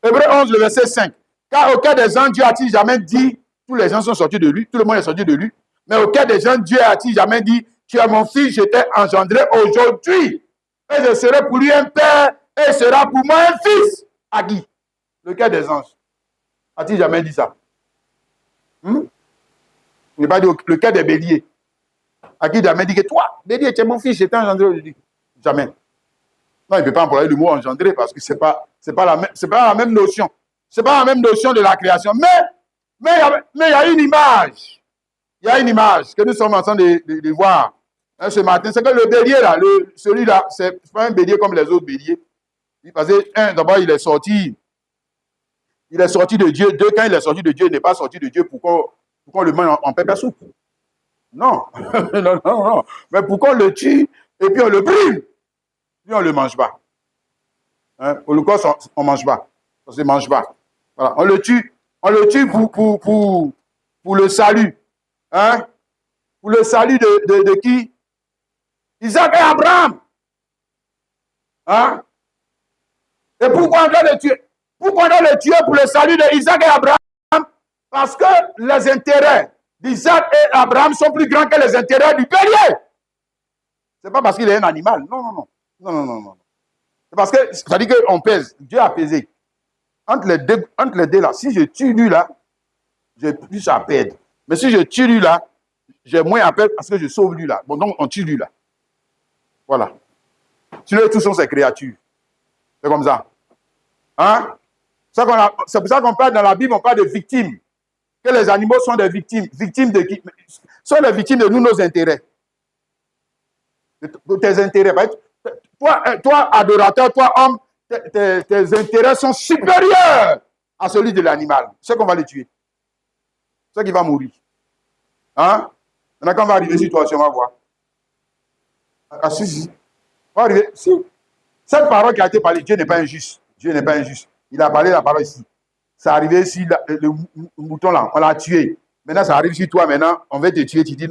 Hébreu 11, le verset 5. Car au cœur des gens, Dieu a-t-il jamais dit, tous les gens sont sortis de lui, tout le monde est sorti de lui. Mais au cœur des gens, Dieu a-t-il jamais dit, tu es mon fils, je t'ai engendré aujourd'hui. Et je serai pour lui un père. Et sera pour moi un fils. À qui? Le cœur des anges. A-t-il jamais dit ça? Il n'a pas dit le cœur des béliers. À qui il a jamais dit que toi, bélier, tu es mon fils, je t'ai engendré aujourd'hui? Jamais. Non, il ne peut pas employer le mot engendré parce que ce n'est pas la même notion. Ce n'est pas la même notion de la création. Mais il y a une image. Il y a une image que nous sommes en train de voir ce matin. C'est que le bélier, là, celui-là, ce n'est pas un bélier comme les autres béliers. Parce que, d'abord, il est sorti il est sorti de Dieu. Quand il est sorti de Dieu, il n'est pas sorti de Dieu pour qu'on le mange en pépé soupe. Non. Non. Mais pour qu'on le tue et puis on le brûle. Puis on ne le mange pas. Hein? Holocauste, on ne mange pas. On ne se mange pas. Voilà. On le tue pour le salut. Hein? Pour le salut de qui? Isaac et Abraham. Hein? Et pourquoi on doit le tuer? Pourquoi on doit le tuer pour le salut d'Isaac et Abraham? Parce que les intérêts d'Isaac et Abraham sont plus grands que les intérêts du bélier. Ce n'est pas parce qu'il est un animal. Non. C'est parce que ça dit qu'on pèse. Dieu a pesé. Entre les deux là, si je tue lui là, j'ai plus à perdre. Mais si je tue lui là, j'ai moins à perdre parce que je sauve lui là. Bon, donc on tue lui là. Voilà. Sinon, tous sont ces créatures. C'est comme ça. Hein? C'est pour ça qu'on parle dans la Bible, on parle de victimes. Que les animaux sont des victimes. Victimes de qui? Sont des victimes de nous, nos intérêts. De tes intérêts. Toi, adorateur, toi, homme, tes intérêts sont supérieurs à celui de l'animal. C'est qu'on va le tuer. C'est qu'il va mourir. Hein? Maintenant, quand on va arriver sur toi, on va voir. Ah, si. On va arriver. Si. Cette parole qui a été parlée, Dieu n'est pas injuste. Dieu n'est pas injuste. Il a parlé la parole ici. Ça arrivé ici, le mouton là, on l'a tué. Maintenant, ça arrive sur toi, maintenant, on va te tuer, tu dis.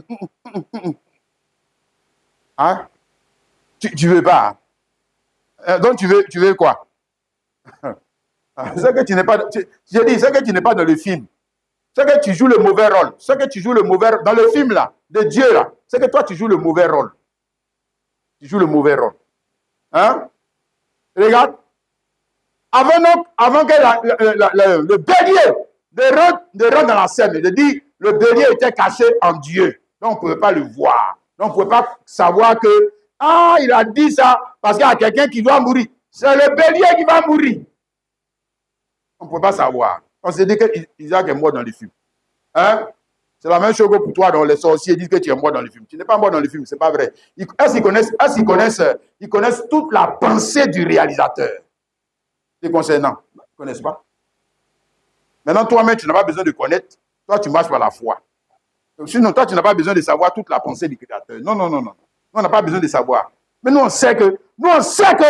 Hein? Tu veux pas. Hein? Donc, tu veux quoi? C'est que tu n'es pas. J'ai dit, c'est que tu n'es pas dans le film. C'est que tu joues le mauvais rôle. C'est que tu joues le mauvais rôle. Dans le film là, de Dieu là, c'est que toi, tu joues le mauvais rôle. Tu joues le mauvais rôle. Hein? Regarde. Avant que le bélier ne rentre dans la scène, il dit le bélier était caché en Dieu. Donc, on ne pouvait pas le voir. Donc, on ne pouvait pas savoir que, il a dit ça parce qu'il y a quelqu'un qui doit mourir. C'est le bélier qui va mourir. On ne peut pas savoir. On s'est dit qu'Isaac est mort dans le film. Hein? C'est la même chose que pour toi, dans les sorciers disent que tu es mort dans le film. Tu n'es pas mort dans le film, ce n'est pas vrai. Est-ce qu'ils connaissent toute la pensée du réalisateur? Les concernant. Ils ne connaissent pas. Maintenant, toi-même, tu n'as pas besoin de connaître. Toi, tu marches par la foi. Sinon, toi, tu n'as pas besoin de savoir toute la pensée du Créateur. Non. Nous, on n'a pas besoin de savoir. Mais nous, on sait qu'il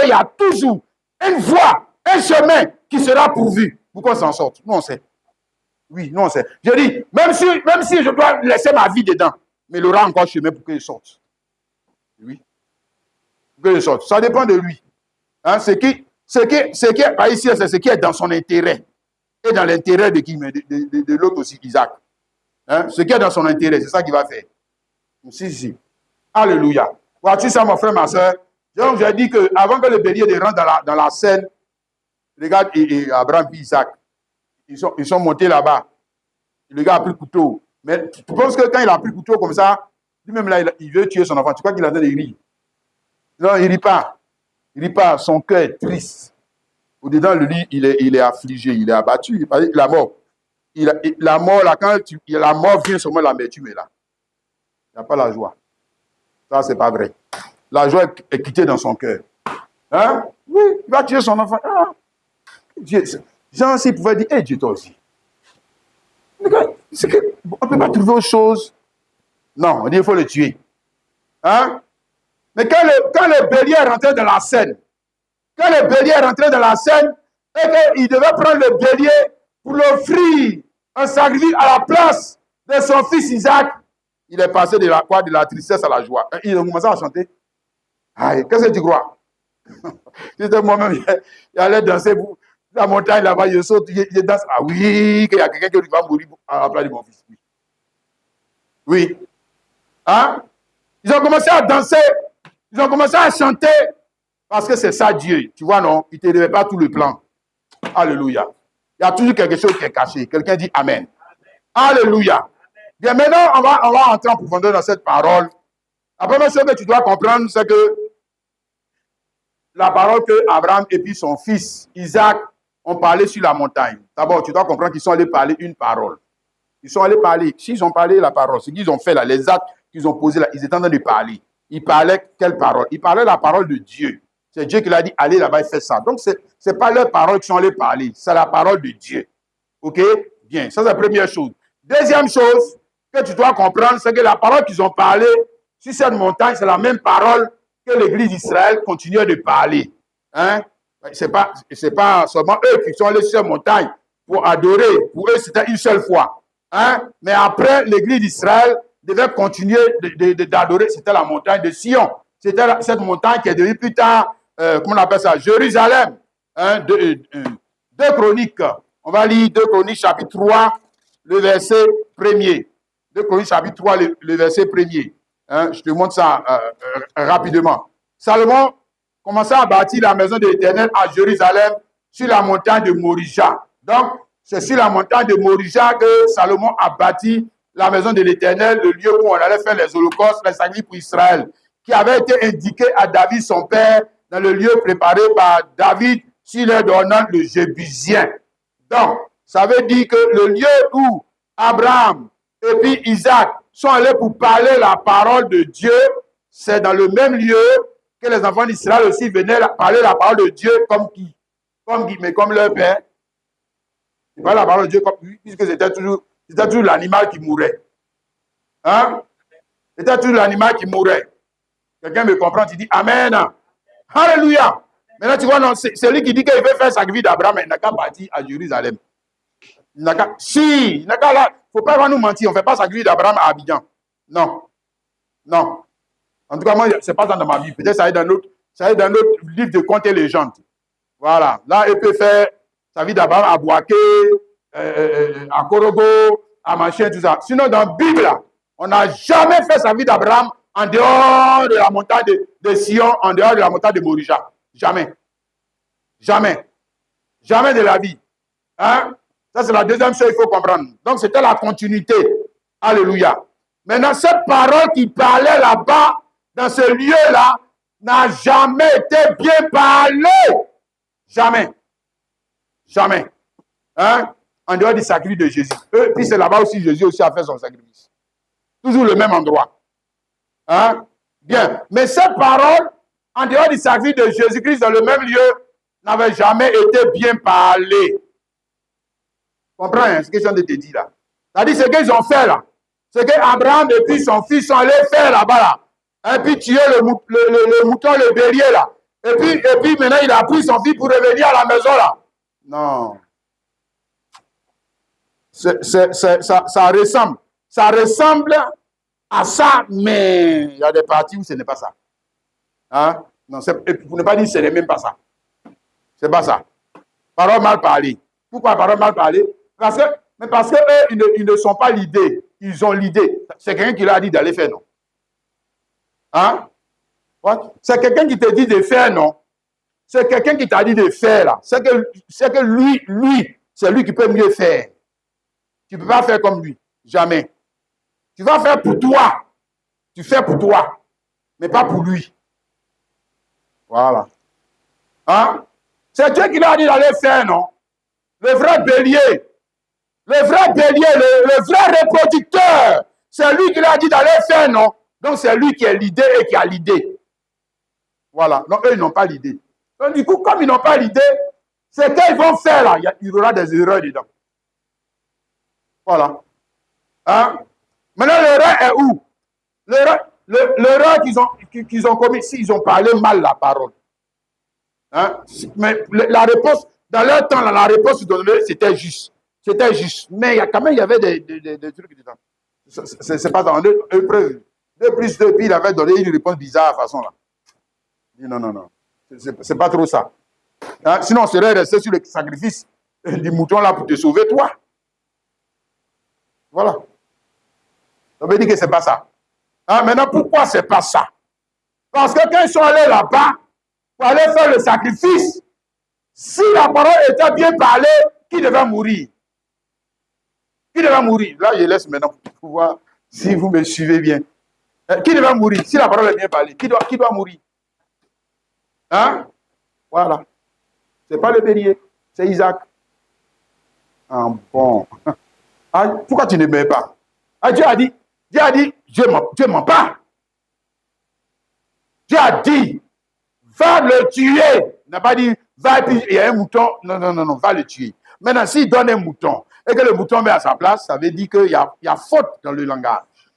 y a toujours une voie, un chemin qui sera pourvu pour qu'on s'en sorte. Nous, on sait. Oui, nous, on sait. Je dis, même si je dois laisser ma vie dedans, mais il aura encore chemin pour qu'il sorte. Oui. Pour qu'il sorte. Ça dépend de lui. Hein, ce qui ici, c'est ce qui est dans son intérêt. Et dans l'intérêt de qui? De l'autre aussi, Isaac. Hein? Ce qui est dans son intérêt, c'est ça qu'il va faire. Si. Alléluia. Vois-tu ça, mon frère, ma soeur? Donc, j'ai dit qu'avant que le bélier ne rentre dans la scène, regarde, et Abraham et Isaac, ils sont montés là-bas. Le gars a pris le couteau. Mais tu penses que quand il a pris le couteau comme ça, lui-même là, il veut tuer son enfant. Tu crois qu'il est en train de rire? Non, il ne rit pas. Il ne rit pas. Son cœur est triste. Au-dedans de lui, il est affligé, il est abattu. La mort. La mort, là, quand la mort vient seulement l'amertume est là. Il n'y a pas la joie. Ça, c'est pas vrai. La joie est quittée dans son cœur. Hein? Oui, il va tuer son enfant. Dieu, Jean, s'il pouvait dire, Dieu, toi aussi. On ne peut pas trouver autre chose. Non, on dit, il faut le tuer. Hein? Mais quand le bélier est rentré dans la scène, et qu'il devait prendre le bélier pour l'offrir un sacrifice à la place de son fils Isaac, il est passé de la tristesse à la joie. Il a commencé à chanter. Qu'est-ce que tu crois? C'était moi-même, il allait danser pour la montagne là-bas, il saute, il danse. Ah oui, qu'il y a quelqu'un qui va mourir à la place de mon fils. Oui. Hein? Ils ont commencé à danser, ils ont commencé à chanter, parce que c'est ça Dieu. Tu vois, non? Il ne te révèle pas tout le plan. Alléluia. Il y a toujours quelque chose qui est caché. Quelqu'un dit Amen. Alléluia. Bien, maintenant, on va entrer en profondeur dans cette parole. La première chose que tu dois comprendre, c'est que la parole que Abraham et puis son fils Isaac ont parlé sur la montagne. D'abord, tu dois comprendre qu'ils sont allés parler une parole. Ils sont allés parler. S'ils ont parlé la parole, ce qu'ils ont fait là, les actes qu'ils ont posés là, ils étaient en train de parler. Ils parlaient quelle parole? Ils parlaient la parole de Dieu. C'est Dieu qui l'a dit, allez là-bas et faites ça. Donc, ce n'est pas leur parole qu'ils sont allés parler, c'est la parole de Dieu. OK? Bien, ça c'est la première chose. Deuxième chose que tu dois comprendre, c'est que la parole qu'ils ont parlé sur cette montagne, c'est la même parole que l'Église d'Israël continuait de parler. Hein? C'est pas seulement eux qui sont allés sur cette montagne pour adorer. Pour eux, c'était une seule fois. Hein? Mais après, l'Église d'Israël devait continuer d'adorer. C'était la montagne de Sion. C'était cette montagne qui est devenue plus tard, comment on appelle ça, Jérusalem. Hein? Deux Chroniques. On va lire 2 Chroniques chapitre 3, le verset 1er. 2 Chroniques chapitre 3, le verset 1er. Hein? Je te montre ça rapidement. Salomon commença à bâtir la maison de l'Éternel à Jérusalem sur la montagne de Morija. Donc, c'est sur la montagne de Morija que Salomon a bâti la maison de l'Éternel, le lieu où on allait faire les holocaustes, les sacrifices pour Israël, qui avait été indiqué à David, son père, dans le lieu préparé par David sur les ordonnances de Jébusien. Donc, ça veut dire que le lieu où Abraham et puis Isaac sont allés pour parler la parole de Dieu, c'est dans le même lieu que les enfants d'Israël aussi venaient parler la parole de Dieu comme qui? Mais comme leur père. Ils parlaient la parole de Dieu comme lui, puisque c'était toujours l'animal qui mourait. Hein? C'était toujours l'animal qui mourait. Quelqu'un me comprend, tu dis Amen. Alléluia. Maintenant, tu vois, non, c'est lui qui dit qu'il veut faire sacrifice d'Abraham, mais il n'a qu'à partir à Jérusalem. Il n'a qu'à là. Il ne faut pas nous mentir, on ne fait pas sacrifice d'Abraham à Abidjan. Non. Non. En tout cas, moi, ce n'est pas dans ma vie. Peut-être ça est dans notre livre de contes et légendes. Voilà. Là, il peut faire sa vie d'Abraham à Boaké, à Korogo, à Machin, tout ça. Sinon, dans la Bible, on n'a jamais fait sa vie d'Abraham en dehors de la montagne de Sion, en dehors de la montagne de Morija. Jamais. Jamais. Jamais de la vie. Hein? Ça, c'est la deuxième chose qu'il faut comprendre. Donc, c'était la continuité. Alléluia. Maintenant, cette parole qui parlait là-bas, dans ce lieu-là, n'a jamais été bien parlée. Jamais. Jamais. Hein? En dehors du sacrifice de Jésus. Puis c'est là-bas aussi Jésus aussi a fait son sacrifice. Toujours le même endroit. Hein? Bien. Mais cette parole, en dehors du sacrifice de Jésus-Christ dans le même lieu, n'avait jamais été bien parlée. Comprends hein, ce que je viens de te dire là? C'est-à-dire ce qu'ils ont fait là. Ce qu'Abraham et puis son fils sont allés faire là-bas là. Et puis tuer le mouton, le bélier là. Et puis maintenant il a pris son fils pour revenir à la maison là. Non. Ça ressemble. Ça ressemble à ça, mais il y a des parties où ce n'est pas ça. Hein? Non, pour ne pas dire que ce n'est même pas ça. C'est pas ça. Parole mal parlée. Pourquoi parole mal parlée? Parce que eux, ils ne sont pas l'idée. Ils ont l'idée. C'est quelqu'un qui leur a dit d'aller faire, non? Hein? C'est quelqu'un qui te dit de faire, non? C'est quelqu'un qui t'a dit de faire, là. C'est que lui, c'est lui qui peut mieux faire. Tu ne peux pas faire comme lui. Jamais. Tu vas faire pour toi. Tu fais pour toi. Mais pas pour lui. Voilà. Hein? C'est Dieu qui leur a dit d'aller faire, non? Le vrai bélier. Le vrai bélier, le vrai reproducteur. C'est lui qui leur a dit d'aller faire, non? Donc c'est lui qui est l'idée et qui a l'idée. Voilà. Donc eux, ils n'ont pas l'idée. Donc du coup, comme ils n'ont pas l'idée, c'est qu'ils vont faire là. Il y aura des erreurs dedans. Voilà. Hein? Maintenant, l'erreur est où? L'erreur qu'ils ont commis, s'ils ont parlé mal la parole. Hein? Mais la réponse, dans leur temps, la réponse donnée, c'était juste. C'était juste. Mais il y avait des trucs dedans. C'est pas dans l'épreuve. 2 plus 2, puis il avait donné une réponse bizarre à façon là. Non. C'est pas trop ça. Hein? Sinon, on serait resté sur le sacrifice du mouton là pour te sauver, toi. Voilà. On veut dire que c'est pas ça. Hein? Maintenant, pourquoi c'est pas ça? Parce que quand ils sont allés là-bas, pour aller faire le sacrifice, si la parole était bien parlée, qui devait mourir? Qui devait mourir? Là, je laisse maintenant pour voir si vous me suivez bien. Qui devait mourir? Si la parole est bien parlée, qui doit mourir? Hein? Voilà. Ce n'est pas le bélier, c'est Isaac. Ah bon. Ah, pourquoi tu ne mets pas? Ah, Dieu a dit, Dieu ment pas. Dieu a dit, va le tuer. Il n'a pas dit, va et puis il y a un mouton. Non, va le tuer. Maintenant, s'il donne un mouton, et que le bouton met à sa place, ça veut dire qu'il y a faute dans le langage.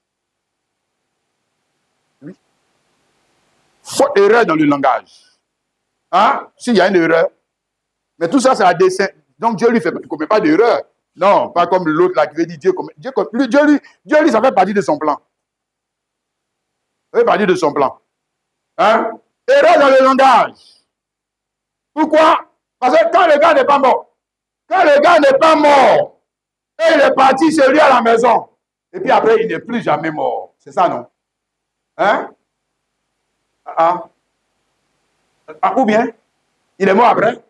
Oui. Faute, erreur dans le langage. Hein? S'il y a une erreur, mais tout ça, c'est à dessein. Donc Dieu lui fait, il ne commet pas d'erreur. Non, pas comme l'autre là qui veut dire Dieu lui, ça fait partie de son plan. Ça fait partie de son plan. Hein? Erreur dans le langage. Pourquoi? Parce que quand le gars n'est pas mort, et il est parti chez lui à la maison, et puis après, il n'est plus jamais mort. C'est ça, non? Hein? Ou bien, il est mort après?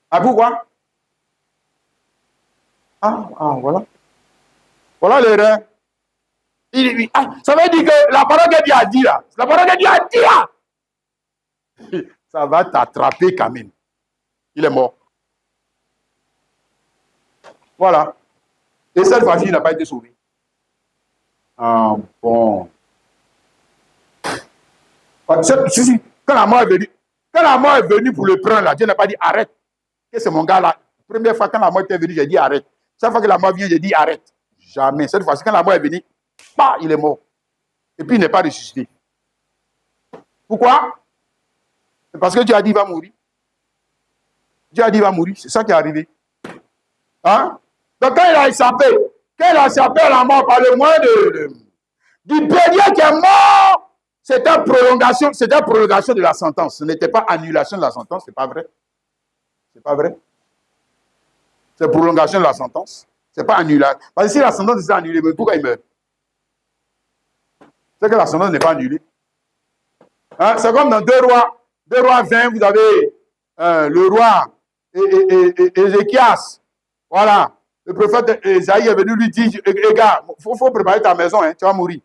Pourquoi? Voilà. Voilà l'erreur. Ça veut dire que la parole que Dieu a dit là, ça va t'attraper quand même. Il est mort. Voilà. Et cette fois-ci, il n'a pas été sauvé. Bon. Quand la mort est venue pour le prendre, là, Dieu n'a pas dit arrête. Que c'est mon gars là. Première fois, quand la mort est venue, j'ai dit arrête. Chaque fois que la mort vient, j'ai dit arrête. Jamais. Cette fois-ci, quand la mort est venue, il est mort. Et puis il n'est pas ressuscité. Pourquoi? C'est parce que Dieu a dit il va mourir. Dieu a dit il va mourir. C'est ça qui est arrivé. Hein? Donc quand il a échappé à la mort par le moyen du bélier qui est mort, c'était prolongation de la sentence. Ce n'était pas annulation de la sentence, c'est pas vrai. C'est pas vrai. C'est prolongation de la sentence. C'est pas annulation. Parce que si la sentence est annulée, mais pourquoi il meurt? C'est que la sentence n'est pas annulée. Hein? C'est comme dans 2 Rois 20, vous avez le roi Ézéchias. Voilà. Le prophète Esaïe est venu lui dire, gars, il faut préparer ta maison, hein, tu vas mourir.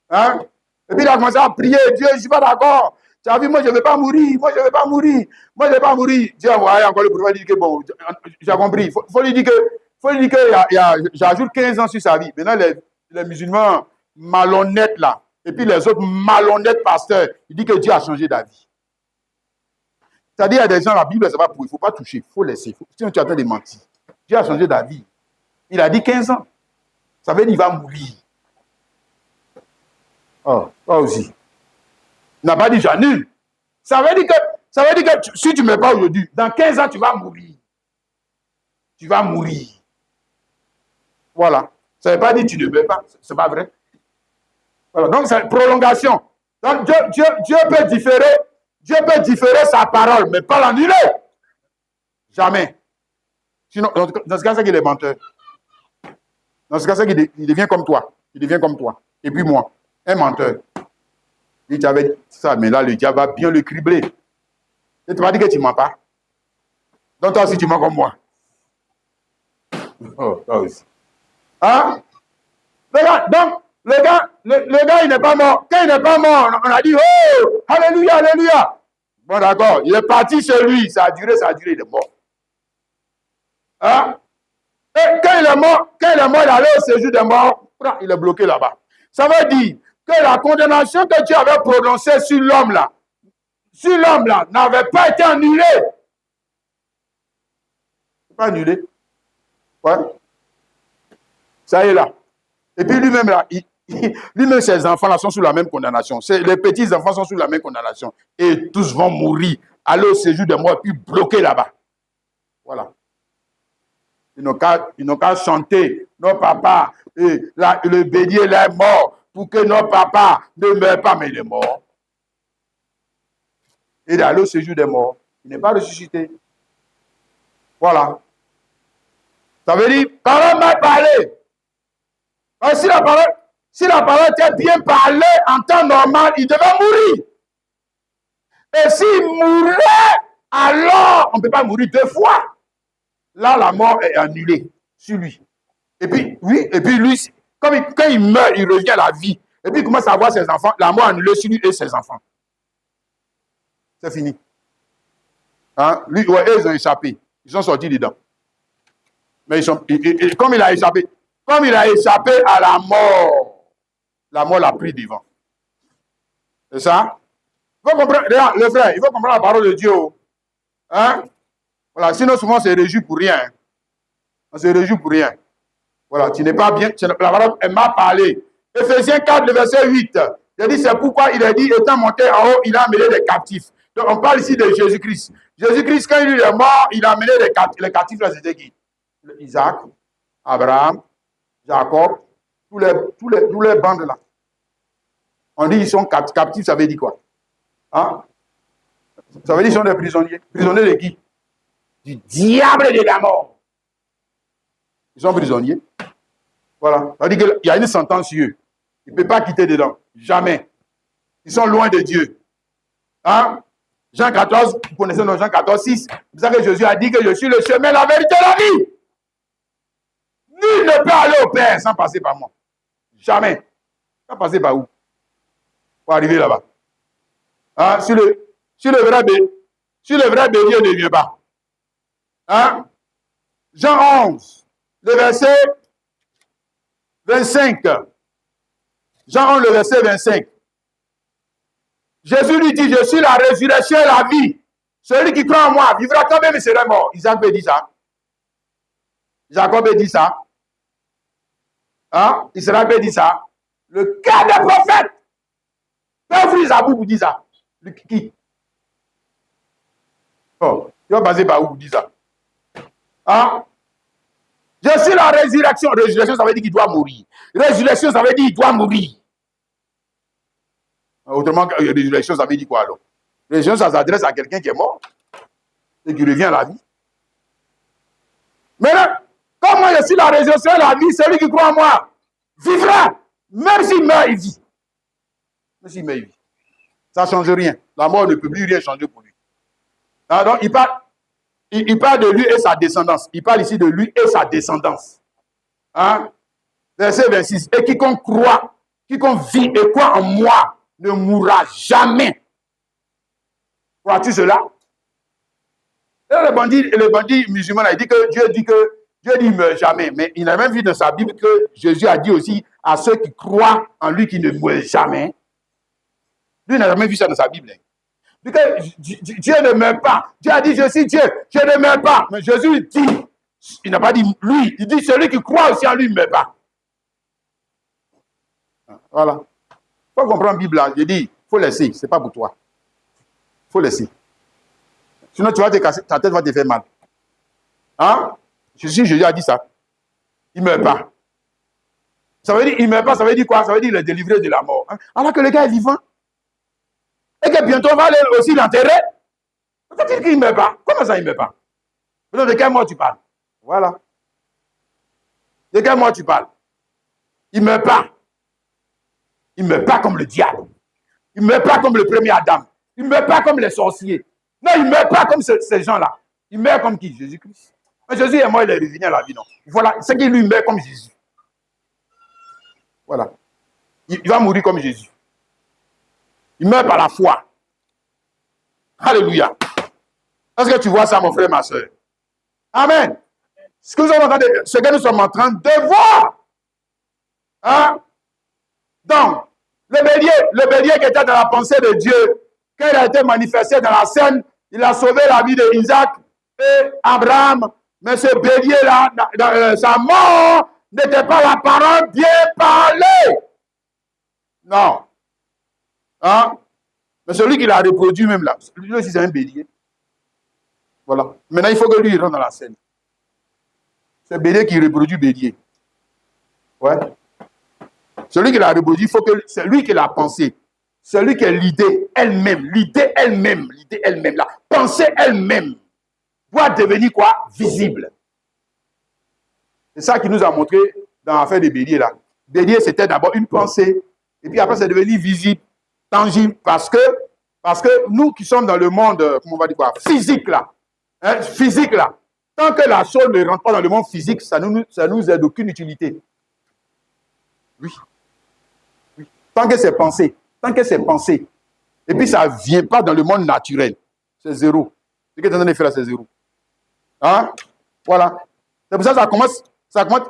Hein? Et puis il a commencé à prier, Dieu, je ne suis pas d'accord. Tu as vu, moi je ne vais pas mourir, Dieu a envoyé encore le prophète, dit que bon, j'ai compris. Il faut lui dire que j'ajoute 15 ans sur sa vie. Maintenant, les musulmans malhonnêtes là, et puis les autres malhonnêtes pasteurs, ils disent que Dieu a changé d'avis. C'est-à-dire, il y a des gens, la Bible, ça va pour, il ne faut pas toucher, il faut laisser. Sinon, tu es en train de mentir. Dieu a changé d'avis. Il a dit 15 ans. Ça veut dire qu'il va mourir. Toi aussi. Il n'a pas dit j'annule. Ça veut dire que si tu ne mets pas aujourd'hui, dans 15 ans, tu vas mourir. Tu vas mourir. Voilà. Ça ne veut pas dire que tu ne mets pas. Ce n'est pas vrai. Voilà. Donc, c'est une prolongation. Donc, Dieu peut différer sa parole, mais pas l'annuler. Jamais. Sinon, dans ce cas, c'est qu'il est menteur. Dans ce cas, c'est qu'il devient comme toi. Et puis moi, un menteur. Il t'avait dit ça, mais là, le diable va bien le cribler. Et tu m'as dit que tu ne mens pas. Donc toi aussi, tu mens comme moi. Toi aussi. Hein? Donc, le gars, il n'est pas mort. Quand il n'est pas mort, on a dit, oh, alléluia, alléluia. Bon, d'accord, il est parti chez lui. Ça a duré, il est mort. Hein? Et quand il est mort, il est allé au séjour des morts, il est bloqué là-bas. Ça veut dire que la condamnation que Dieu avait prononcée sur l'homme là, n'avait pas été annulée. Pas annulée. Ouais. Ça y est là. Et puis lui-même là, lui-même ses enfants là sont sous la même condamnation. Les petits enfants sont sous la même condamnation. Et tous vont mourir, aller au séjour des morts, puis bloqués là-bas. Voilà. Ils n'ont qu'à chanter. Nos papas, le bélier là est mort pour que nos papas ne meurent pas, mais il est mort. Il est allé au séjour des morts. Il n'est pas ressuscité. Voilà. Ça veut dire, parole mal parlée. Si la parole était bien parlée en temps normal, il devait mourir. Et s'il mourait, alors on ne peut pas mourir 2 fois. Là, la mort est annulée sur lui. Et puis, lui, quand il meurt, il revient à la vie. Et puis, il commence à voir ses enfants. La mort est annulée sur lui et ses enfants. C'est fini. Hein? Lui, ouais, eux, ils ont échappé. Ils sont sortis dedans. Mais comme il a échappé à la mort l'a pris devant. C'est ça? Il faut comprendre, le frère, il faut comprendre la parole de Dieu. Hein? Voilà, sinon, souvent, c'est réjoui pour rien. On se réjouit pour rien. Voilà, tu n'es pas bien. La parole, elle m'a parlé. Ephésiens 4, le verset 8. Il dit, c'est pourquoi il a dit, étant monté en haut, il a amené des captifs. Donc, on parle ici de Jésus-Christ. Jésus-Christ, quand il est mort, il a amené les captifs. Les captifs, là, c'était qui? Isaac, Abraham, Jacob, tous les bandes là. On dit, ils sont captifs, ça veut dire quoi? Hein? Ça veut dire qu'ils sont des prisonniers. Prisonniers de qui? Du diable et de la mort. Ils sont prisonniers. Voilà. Ça veut dire qu'il y a une sentence sur eux. Ils ne peuvent pas quitter dedans. Jamais. Ils sont loin de Dieu. Hein? Jean 14, vous connaissez dans Jean 14, 6. C'est ça que Jésus a dit que je suis le chemin, la vérité et la vie. Nul ne peut aller au Père sans passer par moi. Jamais. Sans passer par où? Pour arriver là-bas. Hein? Sur le vrai bélier ne vient pas. Hein? Jean 11, le verset 25. Jean 11, le verset 25. Jésus lui dit, je suis la résurrection et la vie. Celui qui croit en moi vivra quand même et sera mort. Isaac peut dire ça. Jacob peut dire ça. Hein? Israël peut dire ça. Le cas des prophètes. Peuple Isabou vous dit ça. Qui? Oh, il va baser par où vous dit ça. Hein? Je suis la résurrection. Résurrection, ça veut dire qu'il doit mourir. Résurrection, ça veut dire qu'il doit mourir. Autrement, résurrection, ça veut dire quoi alors? Résurrection, ça s'adresse à quelqu'un qui est mort et qui revient à la vie. Mais là, comme moi, je suis la résurrection et la vie, celui qui croit en moi vivra. Même s'il meurt, il vit. Même s'il meurt, il vit. Ça ne change rien. La mort ne peut plus rien changer pour lui. Alors, il parle de lui et sa descendance. Il parle ici de lui et sa descendance. Hein? Verset 26. Et quiconque croit, quiconque vit et croit en moi, ne mourra jamais. Crois-tu cela? Et le bandit musulman a dit que Dieu dit qu'il ne meurt jamais. Mais il a même vu dans sa Bible que Jésus a dit aussi à ceux qui croient en lui qui ne meurent jamais. Lui n'a jamais vu ça dans sa Bible. Parce que Dieu ne meurt pas. Dieu a dit, je suis Dieu, je ne meurs pas. Mais Jésus dit, il n'a pas dit lui, il dit celui qui croit aussi en lui ne meurt pas. Voilà. Il faut comprendre la Bible là. Je dis, il faut laisser, ce n'est pas pour toi. Il faut laisser. Sinon, tu vas te casser, ta tête va te faire mal. Hein? Jésus a dit ça. Il ne meurt pas. Ça veut dire, il ne meurt pas, ça veut dire quoi? Ça veut dire qu'il est délivré de la mort. Hein? Alors que le gars est vivant. Et que bientôt on va aller aussi l'enterrer. Ça veut dire qu'il ne meurt pas. Comment ça, il ne meurt pas? De quel mort tu parles? Voilà. De quel mort tu parles? Il ne meurt pas. Il ne meurt pas comme le diable. Il ne meurt pas comme le premier Adam. Il ne meurt pas comme les sorciers. Non, il ne meurt pas comme ces gens-là. Il meurt comme qui? Jésus-Christ. Mais Jésus est mort, il est revenu à la vie, non? Voilà, c'est qu'il lui meurt comme Jésus. Voilà. Il va mourir comme Jésus. Il meurt par la foi. Alléluia. Est-ce que tu vois ça, mon frère, ma soeur? Amen. Ce que nous sommes en train de voir. Hein? Donc, le bélier qui était dans la pensée de Dieu, quand il a été manifesté dans la scène, il a sauvé la vie d'Isaac et Abraham. Mais ce bélier-là, sa mort n'était pas la parole bien parlée. Non. Hein? Mais celui qui l'a reproduit même là, lui aussi c'est un bélier. Voilà. Maintenant, il faut que lui rentre dans la scène. C'est bélier qui reproduit bélier. Ouais. Celui qui l'a reproduit, il faut que c'est lui qui l'a pensé. Celui qui est l'idée elle-même, la pensée elle-même, doit devenir quoi? Visible. C'est ça qui nous a montré dans l'affaire des béliers là. Bélier, c'était d'abord une pensée, et puis après, c'est devenu visible, tangible, parce que nous qui sommes dans le monde, comment on va dire quoi, physique là, hein, tant que la chose ne rentre pas dans le monde physique, ça nous est d'aucune utilité. Oui. Tant que c'est pensé. Et puis ça ne vient pas dans le monde naturel. C'est zéro. Ce que tu es en train de faire là, c'est zéro. Hein? Voilà. C'est pour ça que ça commence,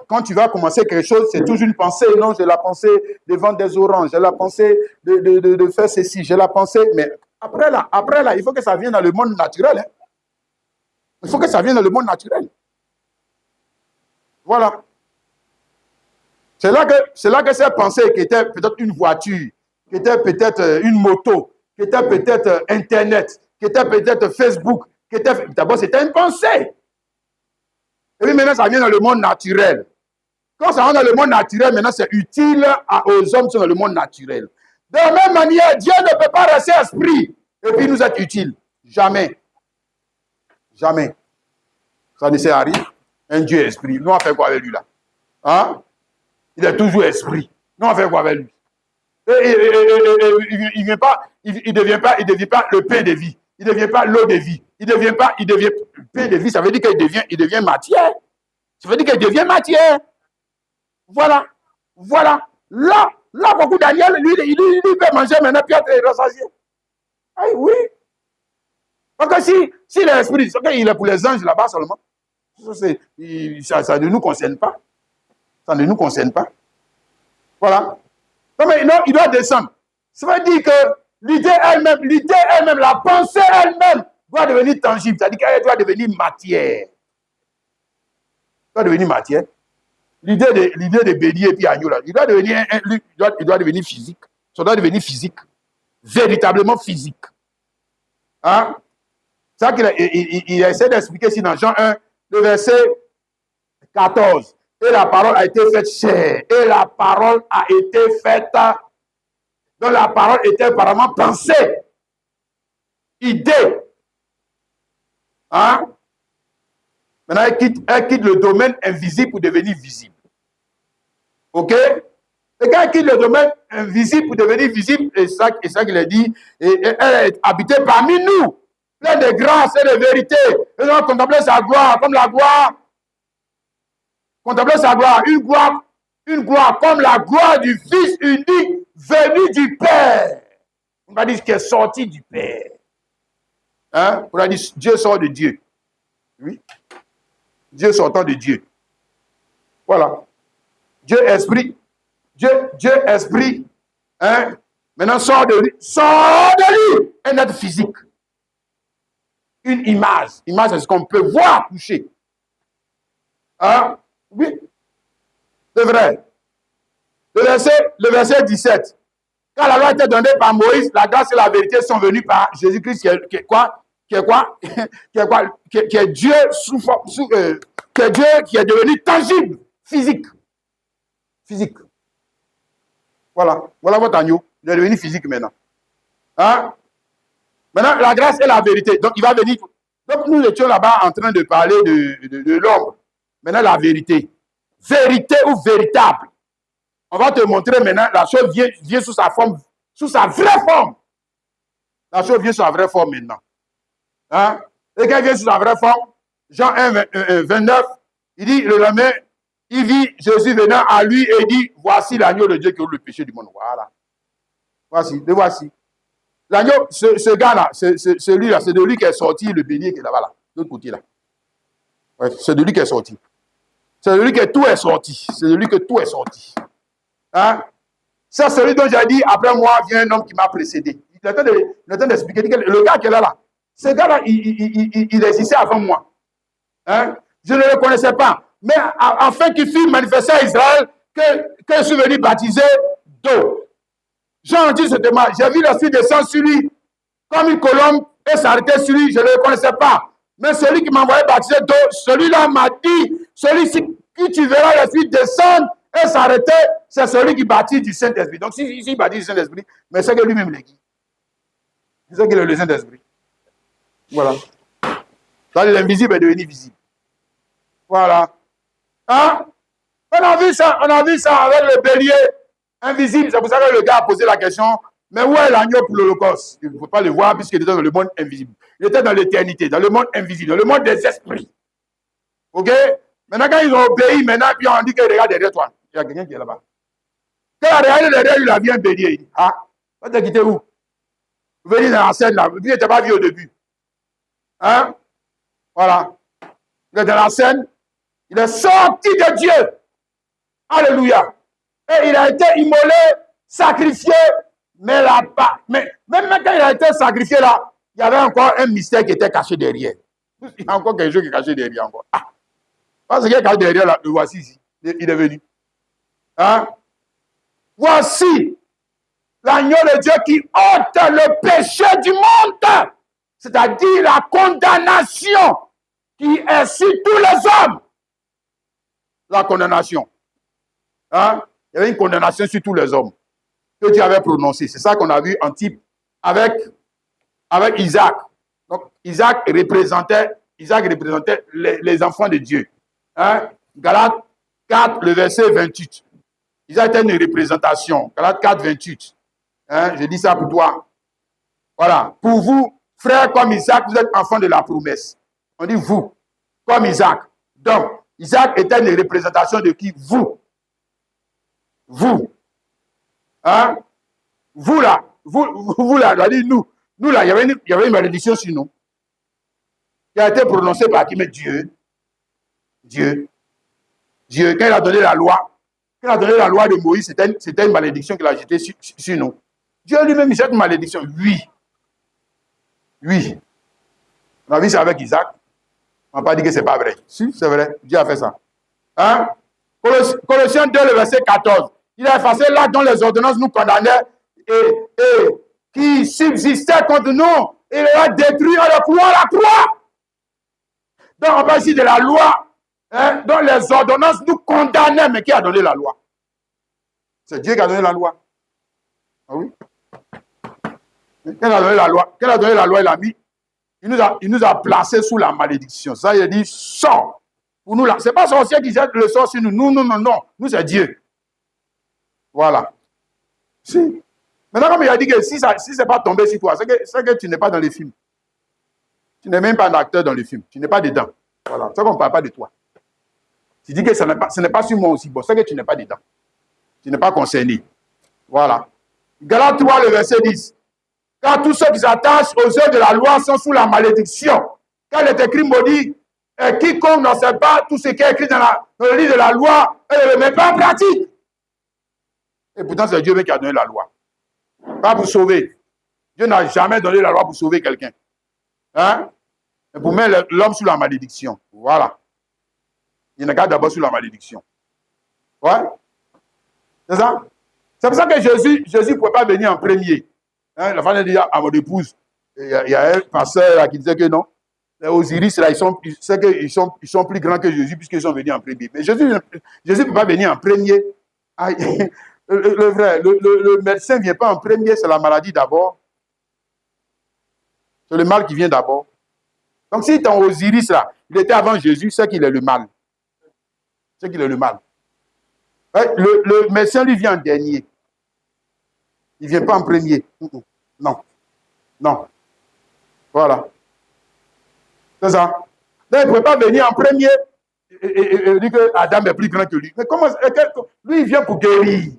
quand tu vas commencer quelque chose, c'est toujours une pensée. Non, j'ai la pensée de vendre des oranges, j'ai la pensée de faire ceci, j'ai la pensée. Mais après là, il faut que ça vienne dans le monde naturel. Hein? Il faut que ça vienne dans le monde naturel. Voilà. C'est là que ces pensées qui étaient peut-être une voiture, qui était peut-être une moto, qui était peut-être Internet, qui était peut-être Facebook, qui était... D'abord, c'était une pensée. Et puis maintenant, ça vient dans le monde naturel. Quand ça rentre dans le monde naturel, maintenant, c'est utile aux hommes qui sont dans le monde naturel. De la même manière, Dieu ne peut pas rester esprit et puis nous être utile. Jamais. Jamais. Ça ne sert à rien. Un Dieu esprit. Nous, on fait quoi avec lui là? Hein? Il est toujours esprit. Nous, on fait quoi avec lui? Il ne devient pas le pain de vie. Il ne devient pas l'eau de vie. Il devient pain de vie. Ça veut dire qu'il devient matière. Ça veut dire qu'il devient matière. Voilà. Voilà. Là, beaucoup Daniel, lui, il peut manger maintenant, puis être rassasié. Ah oui. Parce que si l'esprit, il est pour les anges là-bas seulement. Ça ne nous concerne pas. Ça ne nous concerne pas. Voilà. Non, mais non, il doit descendre. Ça veut dire que l'idée elle-même, la pensée elle-même doit devenir tangible. C'est-à-dire qu'elle doit devenir matière. Elle doit devenir matière. L'idée de bélier et puis agneau, là, il doit devenir physique. Ça doit devenir physique. Véritablement physique. Hein? C'est ça qu'il essaie d'expliquer ici dans Jean 1, le verset 14. Et la parole a été faite chair. Et la parole a été faite. Donc la parole était apparemment pensée. Idée. Hein? Maintenant, elle quitte le domaine invisible pour devenir visible. OK? Et quand elle quitte le domaine invisible pour devenir visible, et ça qu'il a dit, elle est habitée parmi nous, pleine de grâce et de vérité. Et donc, contempler sa gloire comme la gloire. Contempler sa gloire, une gloire comme la gloire du Fils unique venu du Père. On va dire qu'il est sorti du Père. Hein? On a dit Dieu sort de Dieu. Oui. Dieu sortant de Dieu. Voilà. Dieu esprit. Dieu esprit. Hein? Maintenant, sort de lui. Un être physique. Une image. Image, c'est ce qu'on peut voir, toucher. Hein? Oui. C'est vrai. Le verset 17. Quand la loi était donnée par Moïse, la grâce et la vérité sont venues par Jésus-Christ qui est Dieu qui est Dieu qui est devenu tangible, physique. Physique. Voilà votre agneau. Il est devenu physique maintenant. Hein? Maintenant, la grâce et la vérité. Donc, il va venir. Donc, nous étions là-bas en train de parler de l'homme. Maintenant, la vérité. Vérité ou véritable. On va te montrer maintenant, la chose vient sous sa forme, sous sa vraie forme. La chose vient sous sa vraie forme maintenant. Hein? Et quand elle vient sous sa vraie forme, Jean 1, 29, il dit, le lendemain, il vit Jésus venant à lui et il dit, voici l'agneau de Dieu qui ôte le péché du monde. Voilà. Le voici. L'agneau, ce gars-là, celui-là, c'est de lui qui est sorti le bélier qui est là-bas, là, de l'autre côté là. Ouais, c'est de lui qui est sorti. C'est de lui que tout est sorti. C'est de lui que tout est sorti. Hein? C'est celui dont j'ai dit, après moi vient un homme qui m'a précédé. Il est en train d'expliquer. Le gars qui est là, ce gars-là, il existait avant moi. Hein? Je ne le connaissais pas. Mais afin qu'il fût manifesté à Israël que je suis venu baptiser d'eau. Jean dit certainement, j'ai vu l'esprit descendre sur lui comme une colombe et s'arrêter sur lui. Je ne le connaissais pas. Mais celui qui m'a envoyé baptiser d'eau, celui-là m'a dit, celui-ci qui tu verras l'esprit descendre et s'arrêter, c'est celui qui baptise du Saint-Esprit. Donc, si baptise du Saint-Esprit, mais c'est que lui-même le dit. C'est qu'il est le Saint-Esprit. Voilà. Donc, l'invisible est devenu visible. Voilà. Hein? On a vu ça avec le bélier invisible. C'est pour ça que le gars a posé la question, mais où est l'agneau pour l'Holocauste? Il ne faut pas le voir puisqu'il était dans le monde invisible. Il était dans l'éternité, dans le monde invisible, dans le monde des esprits. OK? Maintenant, quand ils ont obéi, maintenant, puis on dit que regarde derrière toi. Il y a quelqu'un qui est là-bas. Quand il a regardé derrière, il a vu un bélier. Il dit, ah, tu t'es quitté où? Vous venez dans la scène là. Lui n'était pas vu au début. Hein? Voilà. Il est dans la scène. Il est sorti de Dieu. Alléluia. Et il a été immolé, sacrifié, mais là-bas. Mais même quand il a été sacrifié là, il y avait encore un mystère qui était caché derrière. Il y a encore quelque chose qui est caché derrière encore. Ah. Parce qu'il y a derrière le voici ici. Il est venu. Hein? Voici l'agneau de Dieu qui ôte le péché du monde. C'est-à-dire la condamnation qui est sur tous les hommes. La condamnation. Hein? Il y avait une condamnation sur tous les hommes que Dieu avait prononcée. C'est ça qu'on a vu en type avec Isaac. Donc, Isaac représentait les enfants de Dieu. Hein? Galates 4, le verset 28. Isaac était une représentation. Galates 4, 28. Hein? Je dis ça pour toi. Voilà. Pour vous, frères comme Isaac, vous êtes enfants de la promesse. On dit vous, comme Isaac. Donc, Isaac était une représentation de qui? Vous. Vous. Hein? Vous là. Vous là. Nous là, il y avait une malédiction sur nous. Qui a été prononcée par qui? Mais Dieu. Dieu. Quand il a donné la loi, de Moïse, c'était une malédiction qu'il a jetée sur nous. Dieu lui-même jette une malédiction. Oui. On a vu ça avec Isaac. On n'a pas dit que ce n'est pas vrai. Si, c'est vrai. Dieu a fait ça. Hein? Colossiens 2, le verset 14. Il a effacé là dont les ordonnances nous condamnaient et qui subsistaient contre nous. Il a détruit en le clouant à la croix. Donc, on parle ici de la loi, hein, dont les ordonnances nous condamnaient. Mais qui a donné la loi? C'est Dieu qui a donné la loi. Ah oui? Quel a donné la loi? Quel a donné la loi? Il a mis. Il nous a placés sous la malédiction. Ça, il a dit, sors. Pour nous, là. Ce n'est pas sorcier qui jette le sort sur nous. Non. Nous, c'est Dieu. Voilà. Si. Maintenant, comme il a dit que si ce n'est pas tombé sur toi, c'est que tu n'es pas dans les films. Tu n'es même pas un acteur dans le film. Tu n'es pas dedans. Voilà. C'est qu'on ne parle pas de toi. Tu dis que ce n'est pas sur moi aussi. Bon, c'est que tu n'es pas dedans. Tu n'es pas concerné. Voilà. Galates 3, le verset 10. Car tous ceux qui s'attachent aux œuvres de la loi sont sous la malédiction. Car il est écrit maudit. Et quiconque ne sait pas tout ce qui est écrit dans le livre de la loi, et ne le met pas en pratique. Et pourtant, c'est Dieu qui a donné la loi. Pas pour sauver. Dieu n'a jamais donné la loi pour sauver quelqu'un. Hein? Et pour mettre l'homme sous la malédiction. Voilà. Il n'est qu'à d'abord sous la malédiction. Ouais? C'est ça? C'est pour ça que Jésus ne pouvait pas venir en premier. Hein? La femme a dit à mon épouse, il y a un pasteur là qui disait que non. Les Osiris, là, ils sont plus grands que Jésus puisqu'ils sont venus en premier. Mais Jésus ne peut pas venir en premier. Le médecin ne vient pas en premier, c'est la maladie d'abord. C'est le mal qui vient d'abord. Donc si ton Osiris, là, il était avant Jésus, c'est qu'il est le mal. C'est qu'il est le mal. Le médecin, lui, vient en dernier. Il ne vient pas en premier. Non. Voilà. C'est ça. Donc, il ne peut pas venir en premier et dire que Adam est plus grand que lui. Mais comment lui, il vient pour guérir.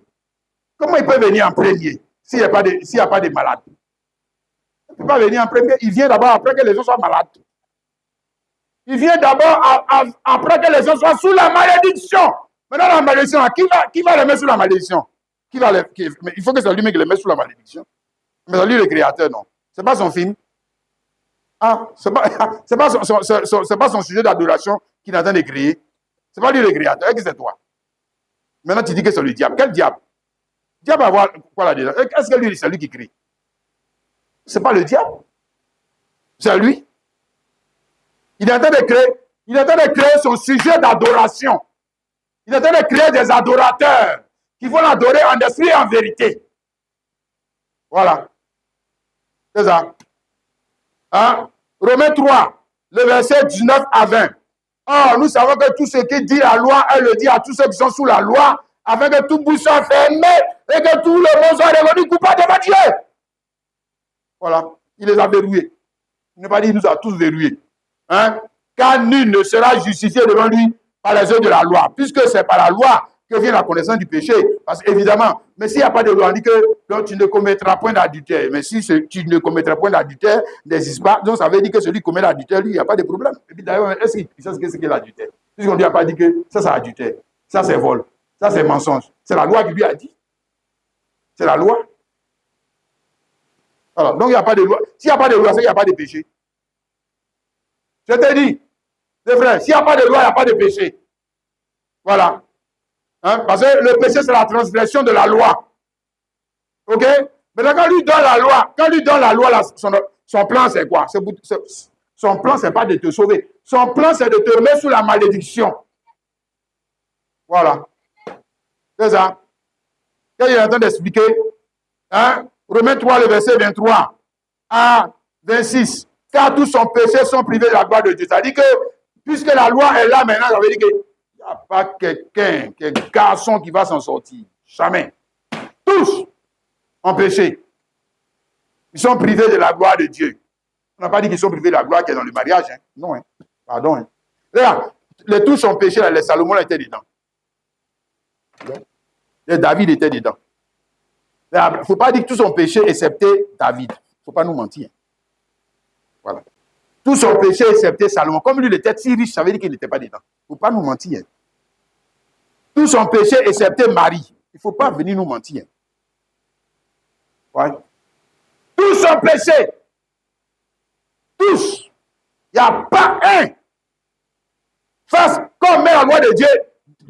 Comment il peut venir en premier s'il n'y a pas de malade? Il ne peut pas venir en premier. Il vient d'abord après que les gens soient malades. Il vient d'abord après que les gens soient sous la malédiction. Maintenant, la malédiction, qui va les mettre sous la malédiction? Mais il faut que c'est lui-même qui les mette sous la malédiction. Mais c'est lui le créateur, non. Ce n'est pas son film. Ah, ce n'est pas son sujet d'adoration qu'il est en train de créer. Ce n'est pas lui le créateur. Est-ce que c'est toi? Maintenant, tu dis que c'est le diable. Quel diable? Le diable va voir quoi là-dedans? Est-ce que lui, c'est lui qui crie? Ce n'est pas le diable. C'est lui. Il est en train de créer son sujet d'adoration. Il est en train de créer des adorateurs qui vont l'adorer en esprit et en vérité. Voilà. C'est ça. Hein? Romains 3, le verset 19 à 20. Or, nous savons que tout ce qui dit la loi, elle le dit à tous ceux qui sont sous la loi, afin que tout bouche soit fermé et que tout le monde soit devenu coupable devant Dieu. Voilà. Il les a verrouillés. Il n'a pas dit, il nous a tous verrouillés. Hein? Car nul ne sera justifié devant lui par les œuvres de la loi, puisque c'est par la loi que vient la connaissance du péché. Parce qu'évidemment, mais s'il n'y a pas de loi, on dit que donc, tu ne commettras point d'adultère. Mais si tu ne commettras point d'adultère, n'existe pas. Donc ça veut dire que celui qui commet l'adultère, lui, il n'y a pas de problème. Et puis d'ailleurs, est-ce qu'il sait ce qu'est l'adultère? Puisqu'on n'a pas dit que ça, c'est adultère. Ça, c'est vol. Ça, c'est mensonge. C'est la loi qui lui a dit. C'est la loi. Alors, donc il n'y a pas de loi. S'il n'y a pas de loi, c'est qu'il n'y a pas de péché. Je te dis, Les frères, s'il n'y a pas de loi, il n'y a pas de péché. Voilà. Hein? Parce que le péché, c'est la transgression de la loi. OK? Maintenant, quand lui donne la loi, là, son plan, c'est quoi? Son plan, c'est pas de te sauver. Son plan, c'est de te mettre sous la malédiction. Voilà. C'est ça. Quand il est en train d'expliquer, hein, Romains 3, le verset 23 à 26, car tous son péché sont privés de la gloire de Dieu. Ça dit que, puisque la loi est là maintenant, ça veut dire qu'il n'y a pas quelqu'un, quel garçon qui va s'en sortir. Jamais. Tous ont péché. Ils sont privés de la gloire de Dieu. On n'a pas dit qu'ils sont privés de la gloire qui est dans le mariage. Hein. Non, hein. Pardon. Hein. Regarde, les tous ont péché, les Salomon étaient dedans. Les David était dedans. Il ne faut pas dire que tous ont péché, excepté David. Il ne faut pas nous mentir. Voilà. Tous ont péché, excepté Salomon. Comme lui, il était si riche, ça veut dire qu'il n'était pas dedans. Il ne faut pas nous mentir. Tous ont péché, excepté Marie. Il ne faut pas venir nous mentir. Ouais. Tous ont péché. Tous. Il n'y a pas un. Face, comme met la loi de Dieu,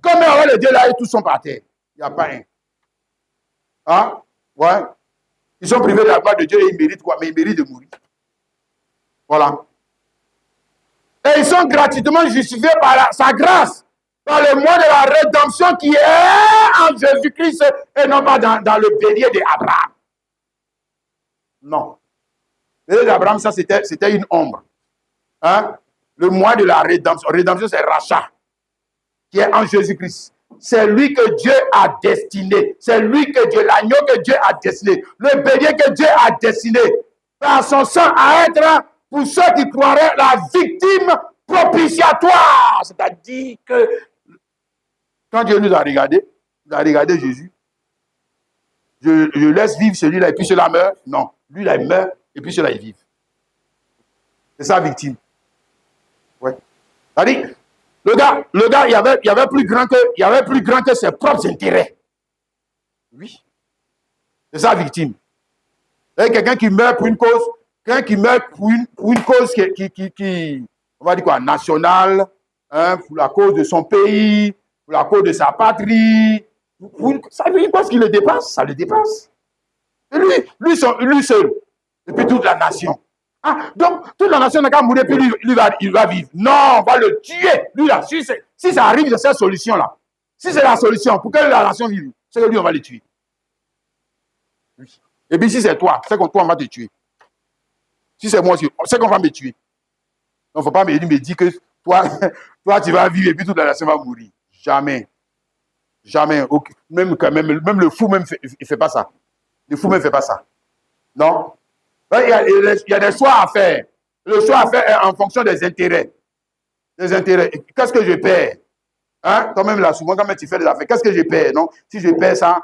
comme met la loi de Dieu, là, et tous sont par terre. Il n'y a pas un. Hein? Ouais. Ils sont privés de la gloire de Dieu et ils méritent quoi? Mais ils méritent de mourir. Voilà. Et ils sont gratuitement justifiés par sa grâce, par le moyen de la rédemption qui est en Jésus-Christ et non pas dans le bélier d'Abraham. Non. Le bélier d'Abraham, ça c'était une ombre. Hein? Le moyen de la rédemption. Rédemption, c'est rachat, qui est en Jésus-Christ. C'est lui que Dieu a destiné. C'est lui que Dieu, l'agneau que Dieu a destiné. Le bélier que Dieu a destiné par son sang à être, pour ceux qui croiraient, la victime propitiatoire. C'est-à-dire que quand Dieu nous a regardé, il a regardé Jésus. Je laisse vivre celui-là et puis celui-là meurt. Non, lui là il meurt et puis celui-là il vit. C'est sa victime. Ouais. C'est-à-dire, le gars, il y avait plus grand que ses propres intérêts. Oui. C'est sa victime. C'est quelqu'un qui meurt pour une cause, quelqu'un qui meurt pour une cause qui, on va dire quoi, nationale, hein, pour la cause de son pays, pour la cause de sa patrie. Ça lui, une cause qui le dépasse, ça le dépasse. Et lui seul. Et puis toute la nation. Ah, donc, toute la nation n'a qu'à mourir, puis il va vivre. Non, on va le tuer. Lui, là, si ça arrive, c'est cette solution-là. Si c'est la solution pour que la nation vive, c'est que lui, on va le tuer. Oui. Et puis, si c'est toi, c'est qu'on va te tuer. Si c'est moi aussi, c'est qu'on va me tuer. Donc, il ne faut pas me dire que toi, tu vas vivre et puis toute la nation va mourir. Jamais. Jamais. Okay. Même le fou, même, il ne fait pas ça. Le fou, même, ne fait pas ça. Non. Il y a des choix à faire. Le choix à faire est en fonction des intérêts. Des intérêts. Qu'est-ce que je perds? Hein? Quand même, là, souvent, quand même, tu fais des affaires, qu'est-ce que je perds? Non? Si je perds ça,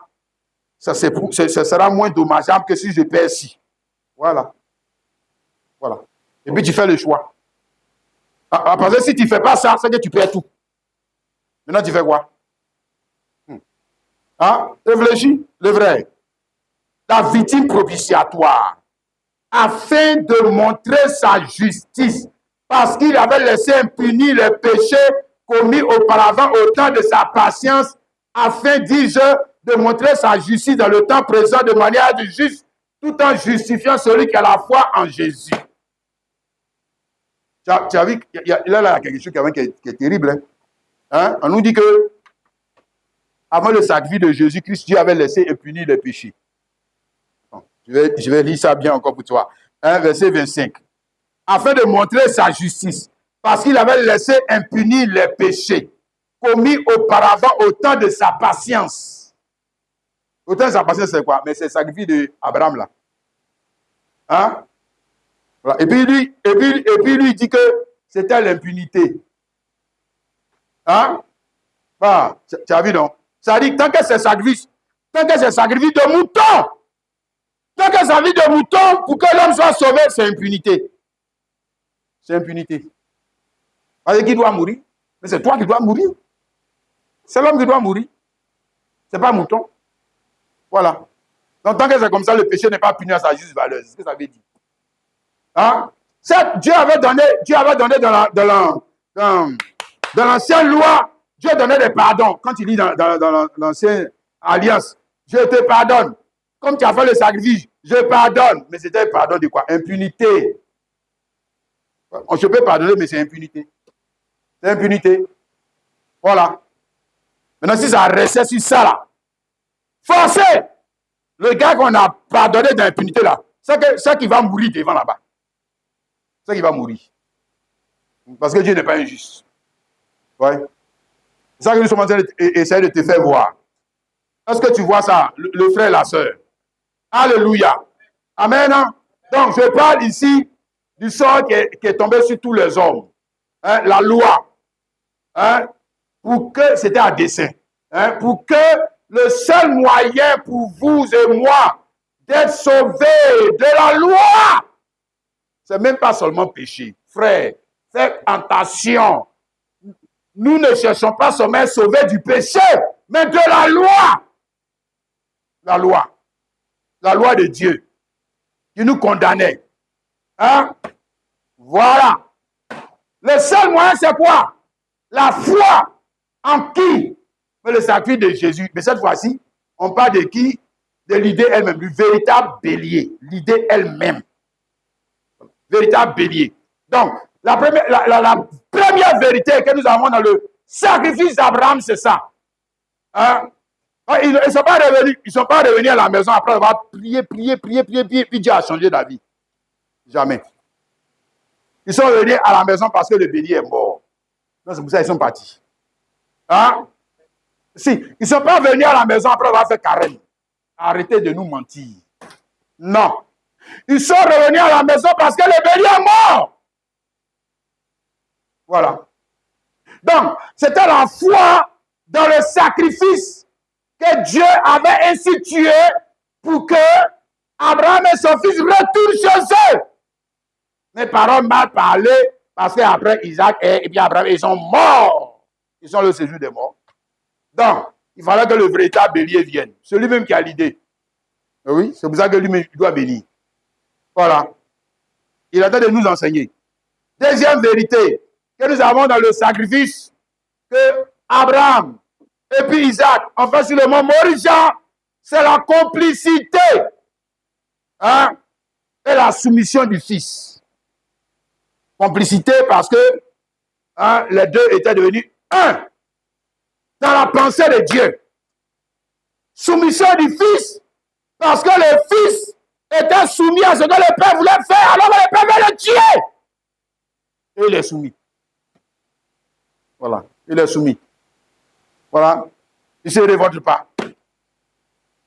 ça sera moins dommageable que si je perds ci. Voilà. Voilà. Et puis, tu fais le choix. Parce que si tu ne fais pas ça, c'est que tu perds tout. Maintenant, tu fais quoi? Hein? Réfléchis, le vrai. La victime propitiatoire, afin de montrer sa justice, parce qu'il avait laissé impuni les péchés commis auparavant au temps de sa patience, afin, dis-je, de montrer sa justice dans le temps présent de manière juste, tout en justifiant celui qui a la foi en Jésus. Tu as vu, il y a quelque chose qui est terrible. Hein? On nous dit que avant le sacrifice de Jésus-Christ, Dieu avait laissé impuni les péchés. Je vais lire ça bien encore pour toi. Verset 25. Afin de montrer sa justice, parce qu'il avait laissé impunis les péchés commis auparavant au temps de sa patience. Au temps de sa patience, c'est quoi? Mais c'est le sacrifice d'Abraham là. Hein? Voilà. Et puis lui, il dit que c'était l'impunité. Hein? Ah, tu as vu, non? Ça dit tant que c'est sacrifice de mouton. Tant que ça vit de mouton, pour que l'homme soit sauvé, c'est impunité. C'est impunité. Parce que qui doit mourir? Mais c'est toi qui dois mourir. C'est l'homme qui doit mourir. Ce n'est pas mouton. Voilà. Donc, tant que c'est comme ça, le péché n'est pas puni à sa juste valeur. C'est ce que ça veut dire. Hein? Dieu avait donné dans l'ancienne loi, Dieu donnait des pardons. Quand il dit dans l'ancienne alliance, je te pardonne. Comme tu as fait le sacrifice, je pardonne. Mais c'était pardon de quoi? Impunité. Je peux pardonner, mais c'est impunité. C'est impunité. Voilà. Maintenant, si ça restait sur ça, là, forcez le gars qu'on a pardonné d'impunité, là, c'est qu'il va mourir devant là-bas. C'est qu'il va mourir. Parce que Dieu n'est pas injuste. Ouais. C'est ça que nous sommes en train d'essayer de te faire voir. Est-ce que tu vois ça, le frère et la sœur? Alléluia. Amen. Donc, je parle ici du sort qui est tombé sur tous les hommes. Hein, la loi. Hein, pour que, c'était à dessein. Hein, pour que le seul moyen pour vous et moi d'être sauvés de la loi, c'est même pas seulement péché. Frère, faites attention. Nous ne cherchons pas seulement à sauver du péché, mais de la loi. La loi. La loi de Dieu qui nous condamnait. Hein? Voilà. Le seul moyen, c'est quoi? La foi en qui? Mais le sacrifice de Jésus. Mais cette fois-ci, on parle de qui? De l'idée elle-même, du véritable bélier. L'idée elle-même. Véritable bélier. Donc, la première vérité que nous avons dans le sacrifice d'Abraham, c'est ça. Hein? Ils ne sont pas revenus à la maison après avoir prié, puis Dieu a changé d'avis. Jamais. Ils sont revenus à la maison parce que le bélier est mort. Donc, c'est pour ça qu'ils sont partis. Hein? Si, ils ne sont pas venus à la maison après avoir fait carême. Arrêtez de nous mentir. Non. Ils sont revenus à la maison parce que le bélier est mort. Voilà. Donc, c'était la foi dans le sacrifice que Dieu avait institué pour que Abraham et son fils retournent chez eux. Mais paroles mal parlées, parce qu'après Isaac et puis Abraham, ils sont morts. Ils sont le séjour des morts. Donc, il fallait que le véritable bélier vienne. Celui même qui a l'idée. Oui, c'est pour ça que lui-même doit bénir. Voilà. Il attend de nous enseigner. Deuxième vérité que nous avons dans le sacrifice que Abraham et puis Isaac ont fait sur le mont Moriah, c'est la complicité, hein, et la soumission du fils. Complicité parce que hein, les deux étaient devenus un dans la pensée de Dieu. Soumission du fils parce que le fils était soumis à ce que le père voulait faire, alors que le père veut le tuer. Et il est soumis. Voilà, il est soumis. Voilà, il ne se révolte pas.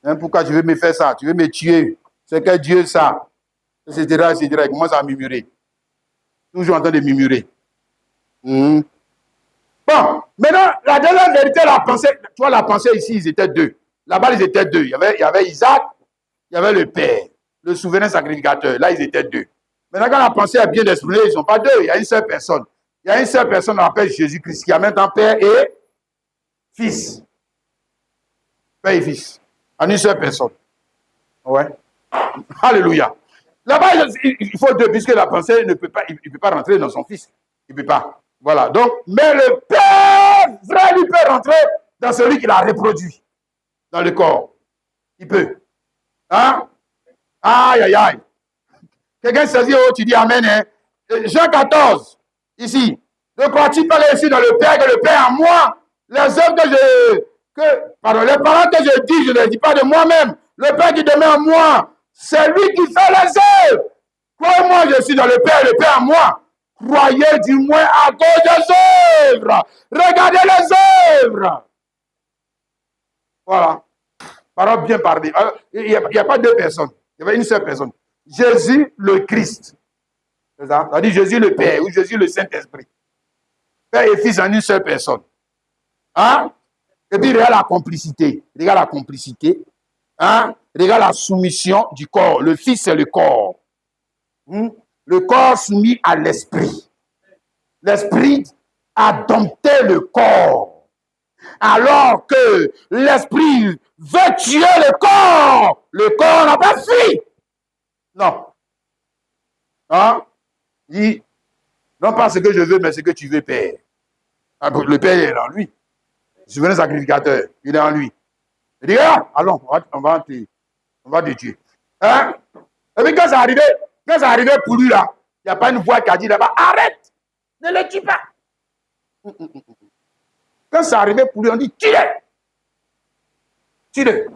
Hein, pourquoi tu veux me faire ça? Tu veux me tuer? C'est que Dieu ça. Etc., etc. Il commence à murmurer. Toujours en train de murmurer. Bon, maintenant, la dernière vérité, la pensée. Tu vois, la pensée ici, ils étaient deux. Là-bas, ils étaient deux. Il y avait Isaac, il y avait le père, le souverain sacrificateur. Là, ils étaient deux. Maintenant, quand la pensée est bien exprimée, ils ne sont pas deux. Il y a une seule personne. Il y a une seule personne, on appelle Jésus-Christ, qui a même temps père et fils. Père et fils. En une seule personne. Ouais. Alléluia. Là-bas, il faut deux, puisque la pensée ne peut pas, il peut pas rentrer dans son fils. Il ne peut pas. Voilà. Donc, mais le père, vrai, lui peut rentrer dans celui qu'il a reproduit. Dans le corps. Il peut. Hein? Aïe, aïe, aïe. Quelqu'un saisit, oh, tu dis Amen. Hein? Jean 14, ici. Ne crois-tu pas ici dans le Père, que le Père en moi, les œuvres pardon, les paroles que je dis, je ne les dis pas de moi-même. Le Père qui demeure en moi, c'est lui qui fait les œuvres. Croyez-moi, je suis dans le Père en moi. Croyez du moins à cause des œuvres. Regardez les œuvres. Voilà. Parole bien parlée. Il n'y a pas deux personnes. Il y avait une seule personne. Jésus le Christ. C'est ça? Ça dit Jésus le Père ou Jésus le Saint-Esprit. Père et Fils en une seule personne. Hein? Et puis regarde la complicité. Regarde la complicité. Hein? Regarde la soumission du corps. Le Fils, c'est le corps. Le corps soumis à l'esprit. L'esprit a dompté le corps. Alors que l'esprit veut tuer le corps n'a pas fui. Non. Hein? Non pas ce que je veux, mais ce que tu veux, Père. Le Père est en lui. Le souverain sacrificateur, il est en lui. Il dit, ah, allons, on va te tuer. Hein? Et puis quand c'est arrivé pour lui là, il n'y a pas une voix qui a dit là-bas, arrête, ne le tue pas. Quand c'est arrivé pour lui, on dit, tue-le. Tue-le.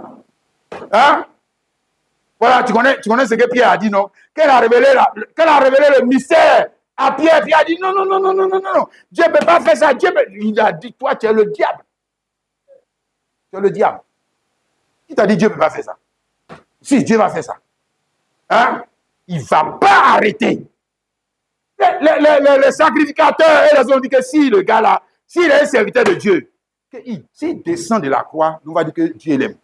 Hein? Voilà, tu connais ce que Pierre a dit, non? Qu'elle a révélé le mystère à Pierre, Pierre a dit, non, Dieu ne peut pas faire ça. Il a dit, toi, tu es le diable. Tu es le diable. Qui t'a dit Dieu ne peut pas faire ça? Si, Dieu va faire ça. Hein? Il ne va pas arrêter. Les sacrificateurs, et les ont dit que si le gars là, s'il est un serviteur de Dieu, s'il descend de la croix, nous va dire que Dieu l'aime.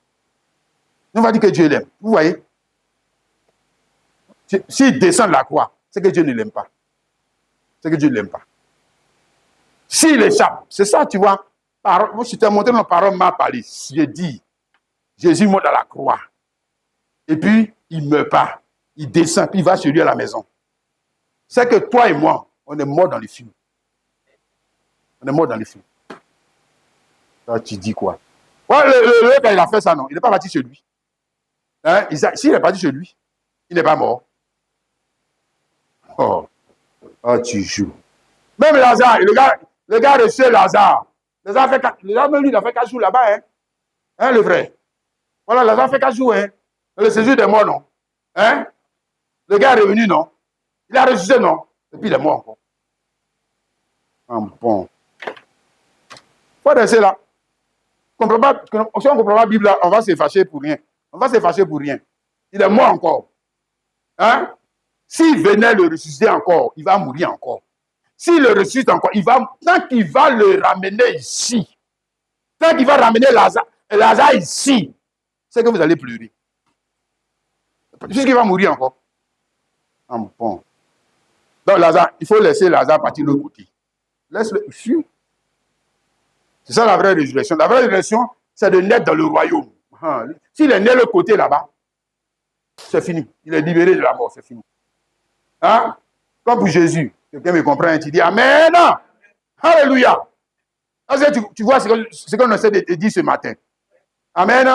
Nous va dire que Dieu l'aime. Vous voyez? S'il descend de la croix, c'est que Dieu ne l'aime pas. C'est que Dieu ne l'aime pas. S'il échappe, c'est ça, tu vois. Moi, je t'ai montré ma parole, m'a parlé. J'ai dit, Jésus monte à la croix. Et puis, il ne meurt pas. Il descend, puis il va chez lui à la maison. C'est que toi et moi, on est morts dans les films. On est morts dans les films. Là, tu dis quoi? Ouais, le gars, il a fait ça, non? Il n'est pas parti chez lui. Hein? S'il est parti chez lui, il n'est pas mort. Oh, tu joues. Même Lazare, le gars reçu Lazare. Lazare, même lui, il a fait 4 jours là-bas. Hein, le vrai. Voilà, Lazare fait 4 jours. Hein. Le séjour des morts, non? Hein? Le gars est revenu, non? Il a ressuscité, non? Et puis il est mort encore. Bon. Faut rester là. Si on ne comprend pas la Bible, là, on va se fâcher pour rien. On va se fâcher pour rien. Il est mort encore. Hein? S'il venait le ressusciter encore, il va mourir encore. S'il le ressuscite encore, tant qu'il va le ramener ici, tant qu'il va ramener Lazare ici, c'est que vous allez pleurer. Puisqu'il va mourir encore. Bon. Donc Lazare, il faut laisser Lazare partir de l'autre côté. Laisse-le. C'est ça la vraie résurrection. La vraie résurrection, c'est de naître dans le royaume. S'il est né de l'autre côté là-bas, c'est fini. Il est libéré de la mort, c'est fini. Hein? Comme pour Jésus. Quelqu'un me comprend, tu dis Amen. Alléluia. Tu vois ce qu'on essaie de dire ce matin. Amen.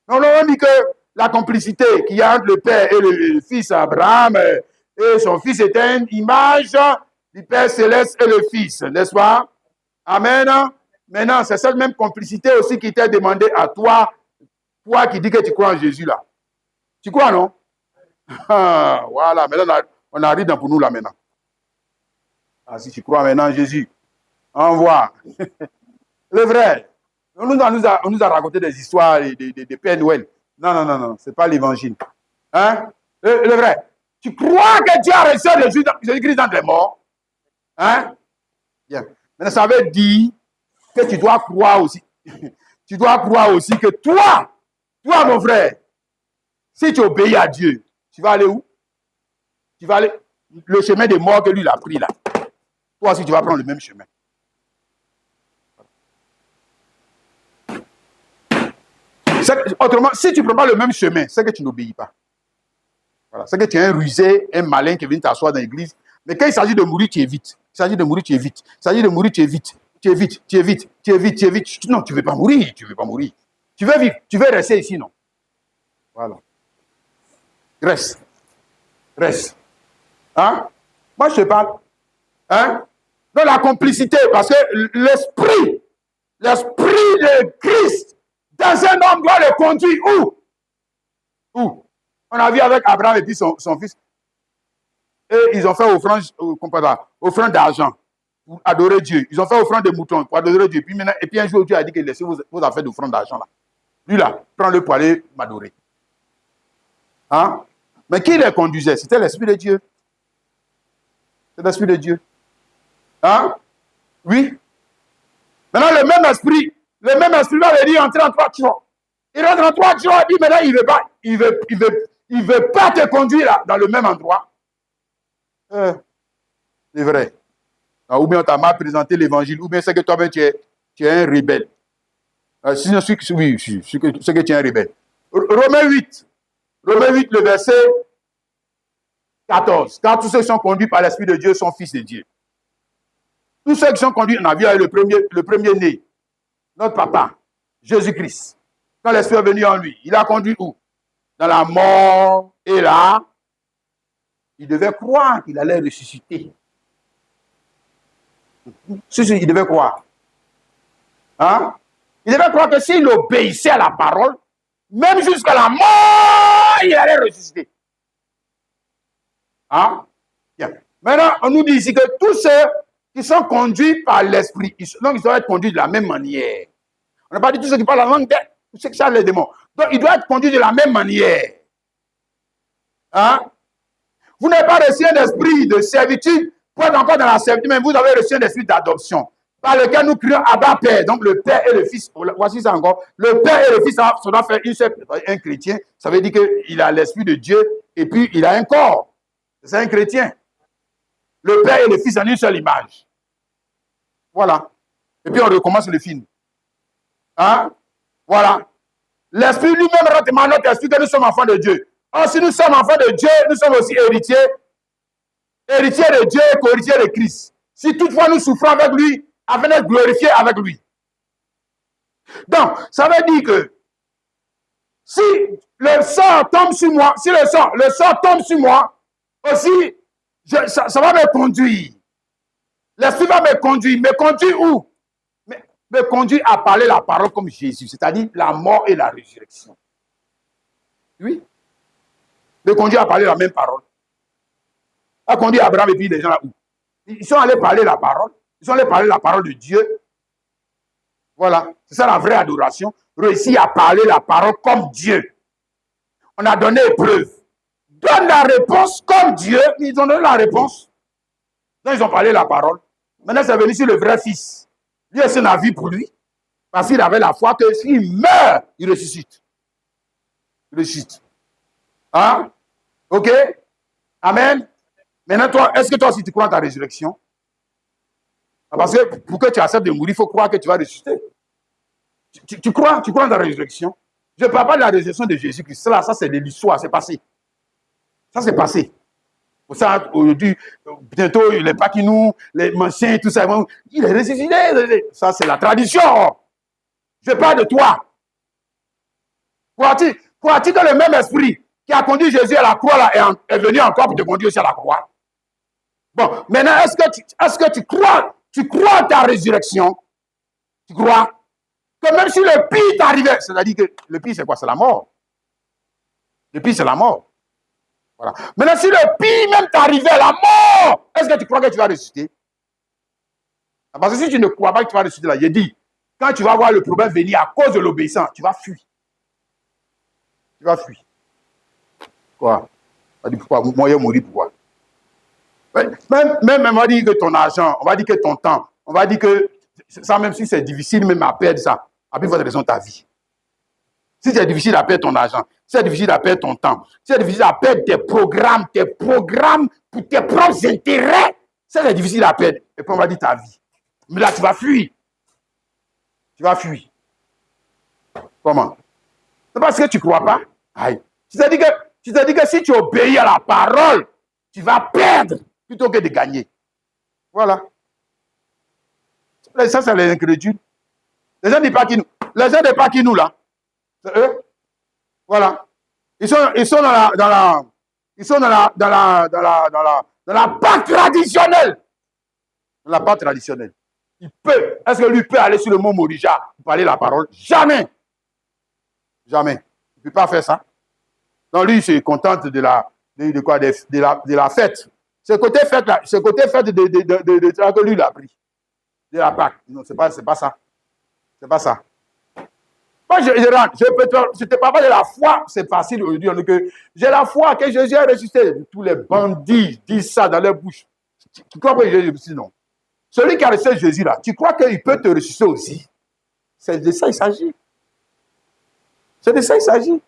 Non, on dit que la complicité qu'il y a entre le Père et le Fils Abraham et son Fils est une image du Père Céleste et le Fils, n'est-ce pas? Amen. Maintenant, c'est cette même complicité aussi qui t'est demandée à toi, toi qui dis que tu crois en Jésus là. Tu crois, non? Voilà, maintenant on arrive pour nous là maintenant. Si tu crois maintenant en Jésus, envoie. Le vrai. On nous a raconté des histoires de Père Noël. Non, ce n'est pas l'évangile. Hein? Le vrai. Tu crois que Dieu a reçu Jésus-Christ dans les morts? Hein? Bien. Mais ça veut dire que tu dois croire aussi. Tu dois croire aussi que toi, mon frère, si tu obéis à Dieu, tu vas aller où? Tu vas aller le chemin des morts que lui il a pris là. Toi aussi, tu vas prendre le même chemin. Autrement, si tu ne prends pas le même chemin, c'est que tu n'obéis pas. Voilà. C'est que tu es un rusé, un malin qui vient t'asseoir dans l'église. Mais quand il s'agit de mourir, tu évites. Il s'agit de mourir, tu évites. Il s'agit de mourir, tu évites. Tu évites. Non, tu ne veux pas mourir. Tu veux vivre. Tu veux rester ici, non? Voilà. Reste. Hein? Moi, je te parle. Hein? De la complicité, parce que l'esprit de Christ dans un homme doit le conduire où? Où? On a vu avec Abraham et puis son fils. Et ils ont fait offrande d'argent pour adorer Dieu. Ils ont fait offrande de moutons pour adorer Dieu. Et puis un jour, Dieu a dit que laissez vos affaires d'offrande d'argent là. Lui là, prends-le pour aller m'adorer. Hein? Mais qui les conduisait? C'était l'Esprit de Dieu. C'est l'Esprit de Dieu. Hein? Oui. Maintenant, le même esprit va venir entrer en toi, tu vois. Il rentre en toi, tu vois, et puis maintenant, il veut pas te conduire là, dans le même endroit. C'est vrai. Ou bien on t'a mal présenté l'évangile, ou bien c'est que toi-même tu es un rebelle. Sinon, c'est que tu es un rebelle. Romains 8, le verset 14. Car tous ceux qui sont conduits par l'Esprit de Dieu sont fils de Dieu. Tous ceux qui sont conduits en avion, le premier né, notre papa, Jésus-Christ. Quand l'Esprit est venu en lui, il a conduit où? Dans la mort. Et là, il devait croire qu'il allait ressusciter. Si, il devait croire. Hein? Il devait croire que s'il obéissait à la parole, même jusqu'à la mort, il allait ressusciter. Hein? Bien. Maintenant, on nous dit ici que tous ceux qui sont conduits par l'esprit, donc ils doivent être conduits de la même manière. On n'a pas dit tous ceux qui parlent la langue d'air, tous ceux qui savent les démons. Donc, ils doivent être conduits de la même manière. Hein? Vous n'avez pas reçu un esprit de servitude pour être encore dans la servitude, mais vous avez reçu un esprit d'adoption, par lequel nous crions Abba Père. Donc, le Père et le Fils, voici ça encore. Le Père et le Fils, ça doit faire un chrétien. Ça veut dire qu'il a l'esprit de Dieu et puis il a un corps. C'est un chrétien. Le Père et le Fils en une seule image. Voilà. Et puis on recommence le film. Hein? Voilà. L'Esprit lui-même rentre dans notre esprit que nous sommes enfants de Dieu. Or, si nous sommes enfants de Dieu, nous sommes aussi héritiers. Héritiers de Dieu et co-héritiers de Christ. Si toutefois nous souffrons avec lui, afin d'être glorifiés avec lui. Donc, ça veut dire que si le sort tombe sur moi, si le sort tombe sur moi, aussi, ça va me conduire. L'Esprit va me conduire. Me conduire où? Me conduire à parler la parole comme Jésus, c'est-à-dire la mort et la résurrection. Oui. Me conduire à parler la même parole. A conduit Abraham et puis les gens là où? Ils sont allés parler la parole. Ils sont allés parler la parole de Dieu. Voilà. C'est ça la vraie adoration. Réussir à parler la parole comme Dieu. On a donné épreuve. Donne la réponse comme Dieu. Ils ont donné la réponse. Donc, ils ont parlé la parole. Maintenant, c'est venu sur le vrai fils. Lui, c'est la vie pour lui. Parce qu'il avait la foi que s'il meurt, il ressuscite. Il ressuscite. Hein? OK? Amen. Maintenant, toi, est-ce que toi aussi tu crois en ta résurrection? Parce que pour que tu acceptes de mourir, il faut croire que tu vas ressusciter. Tu crois en ta résurrection? Je ne parle pas de la résurrection de Jésus-Christ. Ça, c'est de l'histoire, c'est passé. Ça, c'est passé. Pour ça, aujourd'hui, bientôt, les Paquinous, les Manciens, tout ça, il est ressuscité. Ça, c'est la tradition. Je parle de toi. Crois-tu que le même esprit qui a conduit Jésus à la croix là, est venu encore pour te conduire aussi à la croix? Bon, maintenant, est-ce que tu crois en ta résurrection? Tu crois que même si le pire t'arrivait, c'est-à-dire que le pire, c'est quoi? C'est la mort. Le pire, c'est la mort. Voilà. Maintenant, si le pire même t'arrivait, la mort, est-ce que tu crois que tu vas ressusciter? Parce que si tu ne crois pas que tu vas ressusciter, là, j'ai dit, quand tu vas voir le problème venir à cause de l'obéissance, tu vas fuir. Tu vas fuir. Quoi? On va dire pourquoi? Moi, je vais mourir pourquoi? Même on va dire que ton argent, on va dire que ton temps, on va dire que ça, même si c'est difficile même à perdre ça, à plus forte raison ta vie. Si c'est difficile à perdre ton argent, si c'est difficile à perdre ton temps, si c'est difficile à perdre tes programmes pour tes propres intérêts, si c'est difficile à perdre, et puis on va dire ta vie. Mais là, tu vas fuir. Tu vas fuir. Comment? C'est parce que tu ne crois pas. Aïe. C'est-à-dire que si tu obéis à la parole, tu vas perdre plutôt que de gagner. Voilà. Ça, c'est les incrédules. Les gens des Paquinous, là. C'est eux. Voilà. Ils sont dans la Pâque traditionnelle. Dans la Pâque traditionnelle. Est-ce que lui peut aller sur le mont Morija pour parler la parole? Jamais. Jamais. Il ne peut pas faire ça. Donc lui, il se contente de la fête. Ce côté fête là, ce côté fête de ça que lui il a pris. De la Pâque. Non, c'est pas ça. C'est pas ça. Moi, je te parle pas de la foi, c'est facile de dire que j'ai la foi que Jésus est ressuscité. Tous les bandits disent ça dans leur bouche. Tu crois que Jésus est ressuscité? Non. Celui qui a ressuscité Jésus là, tu crois qu'il peut te ressusciter aussi? C'est de ça il s'agit. C'est de ça il s'agit.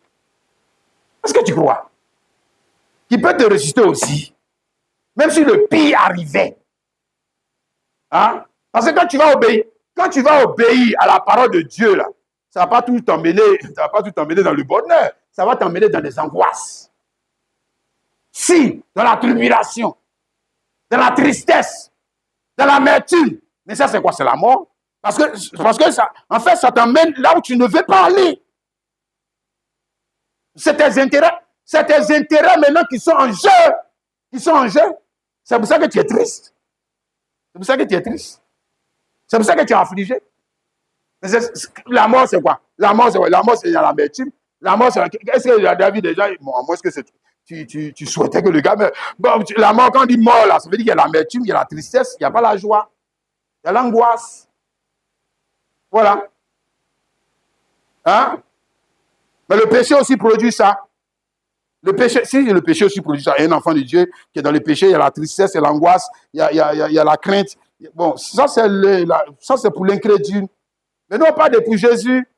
Est-ce que tu crois qu'il peut te ressusciter aussi? Même si le pire arrivait. Hein? Parce que quand tu vas obéir à la parole de Dieu, là, ça ne va pas tout t'emmener dans le bonheur. Ça va t'emmener dans des angoisses. Si, dans la tribulation, dans la tristesse, dans l'amertume, Mais ça, c'est quoi? C'est la mort. Parce que ça, en fait, ça t'emmène là où tu ne veux pas aller. C'est tes intérêts maintenant qui sont en jeu. Qui sont en jeu. C'est pour ça que tu es triste. C'est pour ça que tu es triste. C'est pour ça que tu es affligé. Mais la mort, c'est quoi? La mort, c'est quoi? La mort, c'est l'amertume. La mort, c'est... Est-ce que David, déjà, bon, moi, est-ce que tu souhaitais que le gars meure? Bon, la mort, quand on dit mort, là, ça veut dire qu'il y a l'amertume, il y a la tristesse, il n'y a pas la joie. Il y a l'angoisse. Voilà. Hein? Mais le péché aussi produit ça. Le péché, si le péché aussi produit ça, un enfant de Dieu qui est dans le péché, il y a la tristesse, il y a l'angoisse, il y a la crainte. Bon, ça c'est pour l'incrédule. Mais non, pas pour Jésus.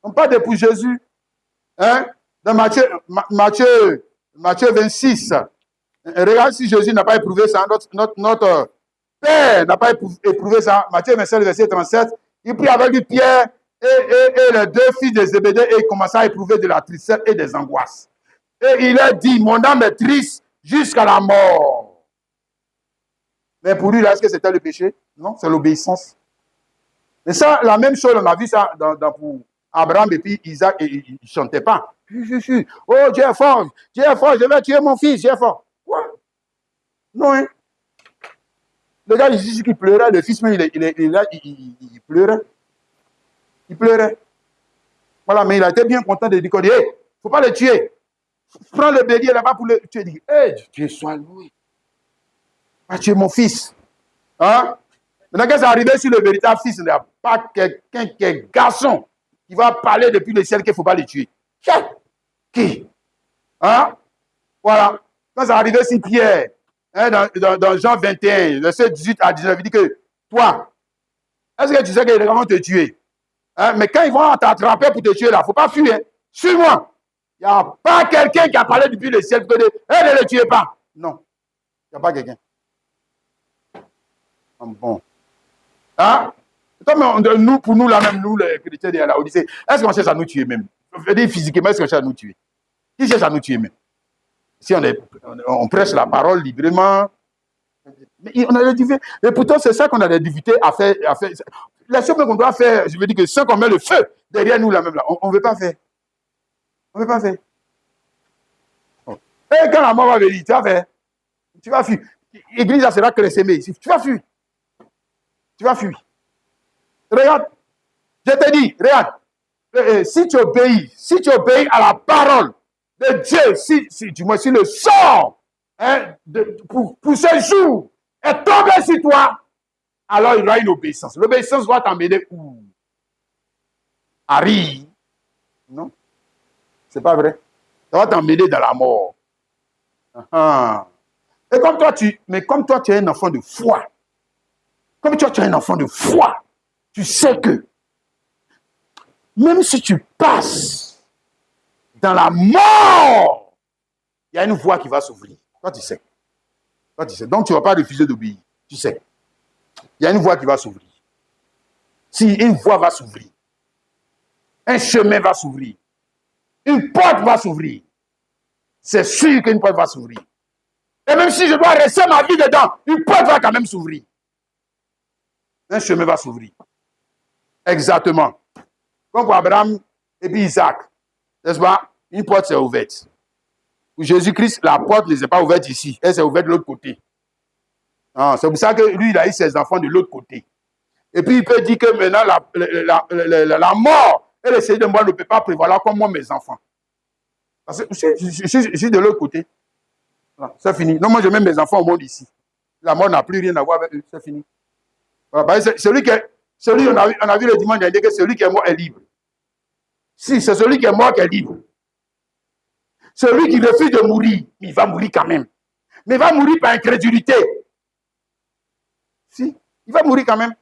Non, pas pour Jésus. Hein? Dans Matthieu 26, regarde si Jésus n'a pas éprouvé ça, notre Père n'a pas éprouvé ça. Matthieu 27, verset 37, il prit avec lui Pierre et les deux fils de Zébédée et il commença à éprouver de la tristesse et des angoisses. Et il a dit, mon âme est triste jusqu'à la mort. Mais pour lui, là, est-ce que c'était le péché? Non, c'est l'obéissance. Et ça, la même chose, on a vu ça pour Abraham et puis Isaac, et ils ne chantaient pas. Oh, Dieu est fort, je vais tuer mon fils, Dieu est fort. Quoi? Non, hein? Le gars, il dit qu'il pleurait, le fils, même, il pleurait. Il pleurait. Voilà, mais il a été bien content de dire, il ne faut pas le tuer. Prends le bélier là-bas pour le tuer. Dit, Dieu soit loué. Va tuer mon fils. Hein? Maintenant, quand c'est arrivé sur le véritable fils, il n'y a pas quelqu'un qui est garçon qui va parler depuis le ciel qu'il ne faut pas le tuer. Qui? Hein? Voilà. Quand c'est arrivé sur Pierre, hein, dans Jean 21, verset 18 à 19, il dit que toi, est-ce que tu sais qu'ils vont te tuer? Hein? Mais quand ils vont t'attraper pour te tuer là, il ne faut pas fuir. Hein? Suis-moi. Il n'y a pas quelqu'un qui a parlé depuis le ciel pour dire, ne le tuez pas. Non. Il n'y a pas quelqu'un. Bon. Hein? Pour nous, là même, nous, les chrétiens de la Odyssée, est-ce qu'on cherche à nous tuer même? Je veux dire, physiquement, est-ce qu'on cherche à nous tuer? Qui cherche à nous tuer même? Si on prêche la parole librement, mais on a des difficultés. Et pourtant, c'est ça qu'on a des difficultés à faire. La chose qu'on doit faire, je veux dire que sans qu'on met le feu derrière nous, là même, là, on ne veut pas faire. On ne veut pas faire. Et quand la mort va venir, tu vas faire. Tu vas fuir. L'église, ça sera cressémée. Tu vas fuir. Tu vas fuir. Regarde. Je te dis, regarde. Si tu obéis à la parole de Dieu, si le sort hein, pour ce jour est tombé sur toi, alors il y aura une obéissance. L'obéissance va t'emmener où? Harry. Non? C'est pas vrai. Ça va t'emmener dans la mort. Et comme toi, tu es un enfant de foi, comme toi, tu es un enfant de foi, tu sais que même si tu passes dans la mort, il y a une voie qui va s'ouvrir. Toi, tu sais. Donc, tu ne vas pas refuser d'obéir. Tu sais. Il y a une voie qui va s'ouvrir. Si une voie va s'ouvrir, un chemin va s'ouvrir, une porte va s'ouvrir, c'est sûr qu'une porte va s'ouvrir. Et même si je dois rester ma vie dedans, une porte va quand même s'ouvrir. Un chemin va s'ouvrir. Exactement. Comme pour Abraham et puis Isaac. N'est-ce pas? Une porte s'est ouverte. Pour Jésus-Christ, la porte ne s'est pas ouverte ici. Elle s'est ouverte de l'autre côté. C'est pour ça que lui, il a eu ses enfants de l'autre côté. Et puis, il peut dire que maintenant, la mort et le Seigneur de moi ne peut pas prévaloir comme moi, mes enfants. Parce que je suis de l'autre côté. Voilà, c'est fini. Non, moi, je mets mes enfants au monde ici. La mort n'a plus rien à voir avec eux. C'est fini. Voilà, on a vu le dimanche dernier que celui qui est mort est libre. Si, c'est celui qui est mort qui est libre. Celui qui refuse de mourir, il va mourir quand même. Mais il va mourir par incrédulité. Si, il va mourir quand même.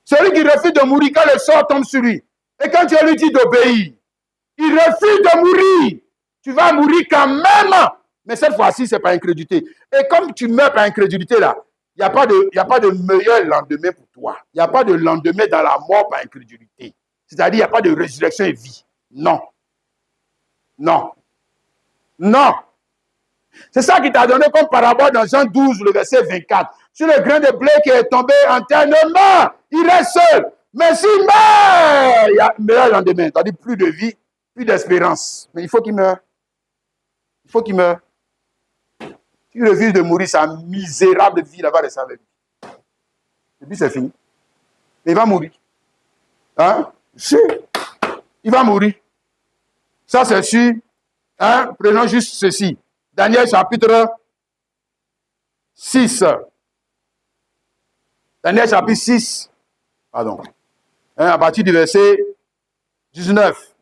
Celui qui refuse de mourir quand le sort tombe sur lui. Et quand Dieu lui dit d'obéir, il refuse de mourir. Tu vas mourir quand même. Mais cette fois-ci, c'est par incrédulité. Et comme tu meurs par incrédulité, là, il n'y a pas de meilleur lendemain pour toi. Il n'y a pas de lendemain dans la mort par incrédulité. C'est-à-dire, il n'y a pas de résurrection et vie. Non. Non. Non. C'est ça qui t'a donné comme parabole dans Jean 12, le verset 24. sur le grain de blé qui est tombé en terre, ne meurt. Il reste seul. Mais s'il meurt, il meurt le lendemain. C'est-à-dire plus de vie, plus d'espérance. Mais il faut qu'il meure. Il faut qu'il meure. S'il refuse de mourir, sa misérable vie, là-bas, rester avec lui. Et puis c'est fini. Mais il va mourir. Hein? Si. Il va mourir. Ça, c'est sûr. Hein? Prenons juste ceci. Daniel chapitre 6. Daniel chapitre 6. Pardon. Hein, à partir du verset 19.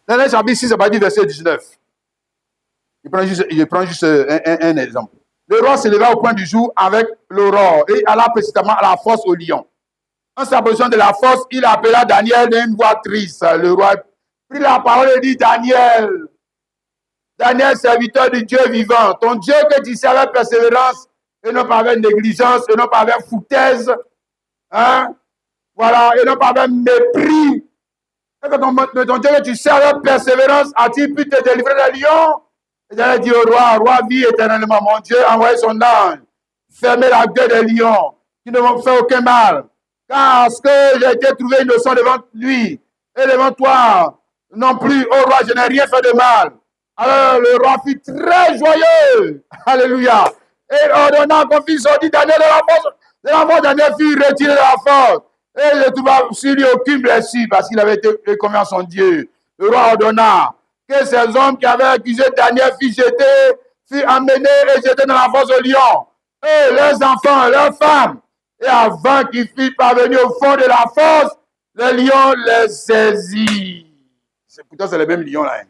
Daniel chapitre 6, à partir du verset 19. Je prends juste un exemple. Le roi se leva au point du jour avec l'aurore et alla précisément à la fosse au lion. En s'approchant de la fosse, il appela Daniel d'une voix triste. Le roi prit la parole et dit, Daniel, serviteur du Dieu vivant, ton Dieu que tu sais avec persévérance et non pas avec négligence et non pas avec foutaise, hein? Voilà, et non pas avec mépris. Et que ton Dieu que tu sais avec persévérance a-t-il pu te délivrer des lions? Et Daniel dit au roi, vis éternellement, mon Dieu a envoyé son ange, fermez la gueule des lions, qui ne vont faire aucun mal. Parce que j'ai été trouvé innocent devant lui et devant toi non plus, ô roi, je n'ai rien fait de mal. Alors le roi fut très joyeux. Alléluia. Et ordonnant qu'on fît sortir Daniel de la force, Daniel fut retiré de la force. Et il ne trouva sur lui aucune blessure parce qu'il avait été confiant en son Dieu. Le roi ordonna que ces hommes qui avaient accusé Daniel furent amenés et jetés dans la force au lion. Et leurs enfants, leurs femmes. Et avant qu'ils fussent parvenus au fond de la fosse, le lion les saisit. Pourtant, c'est les mêmes lions là. Hein.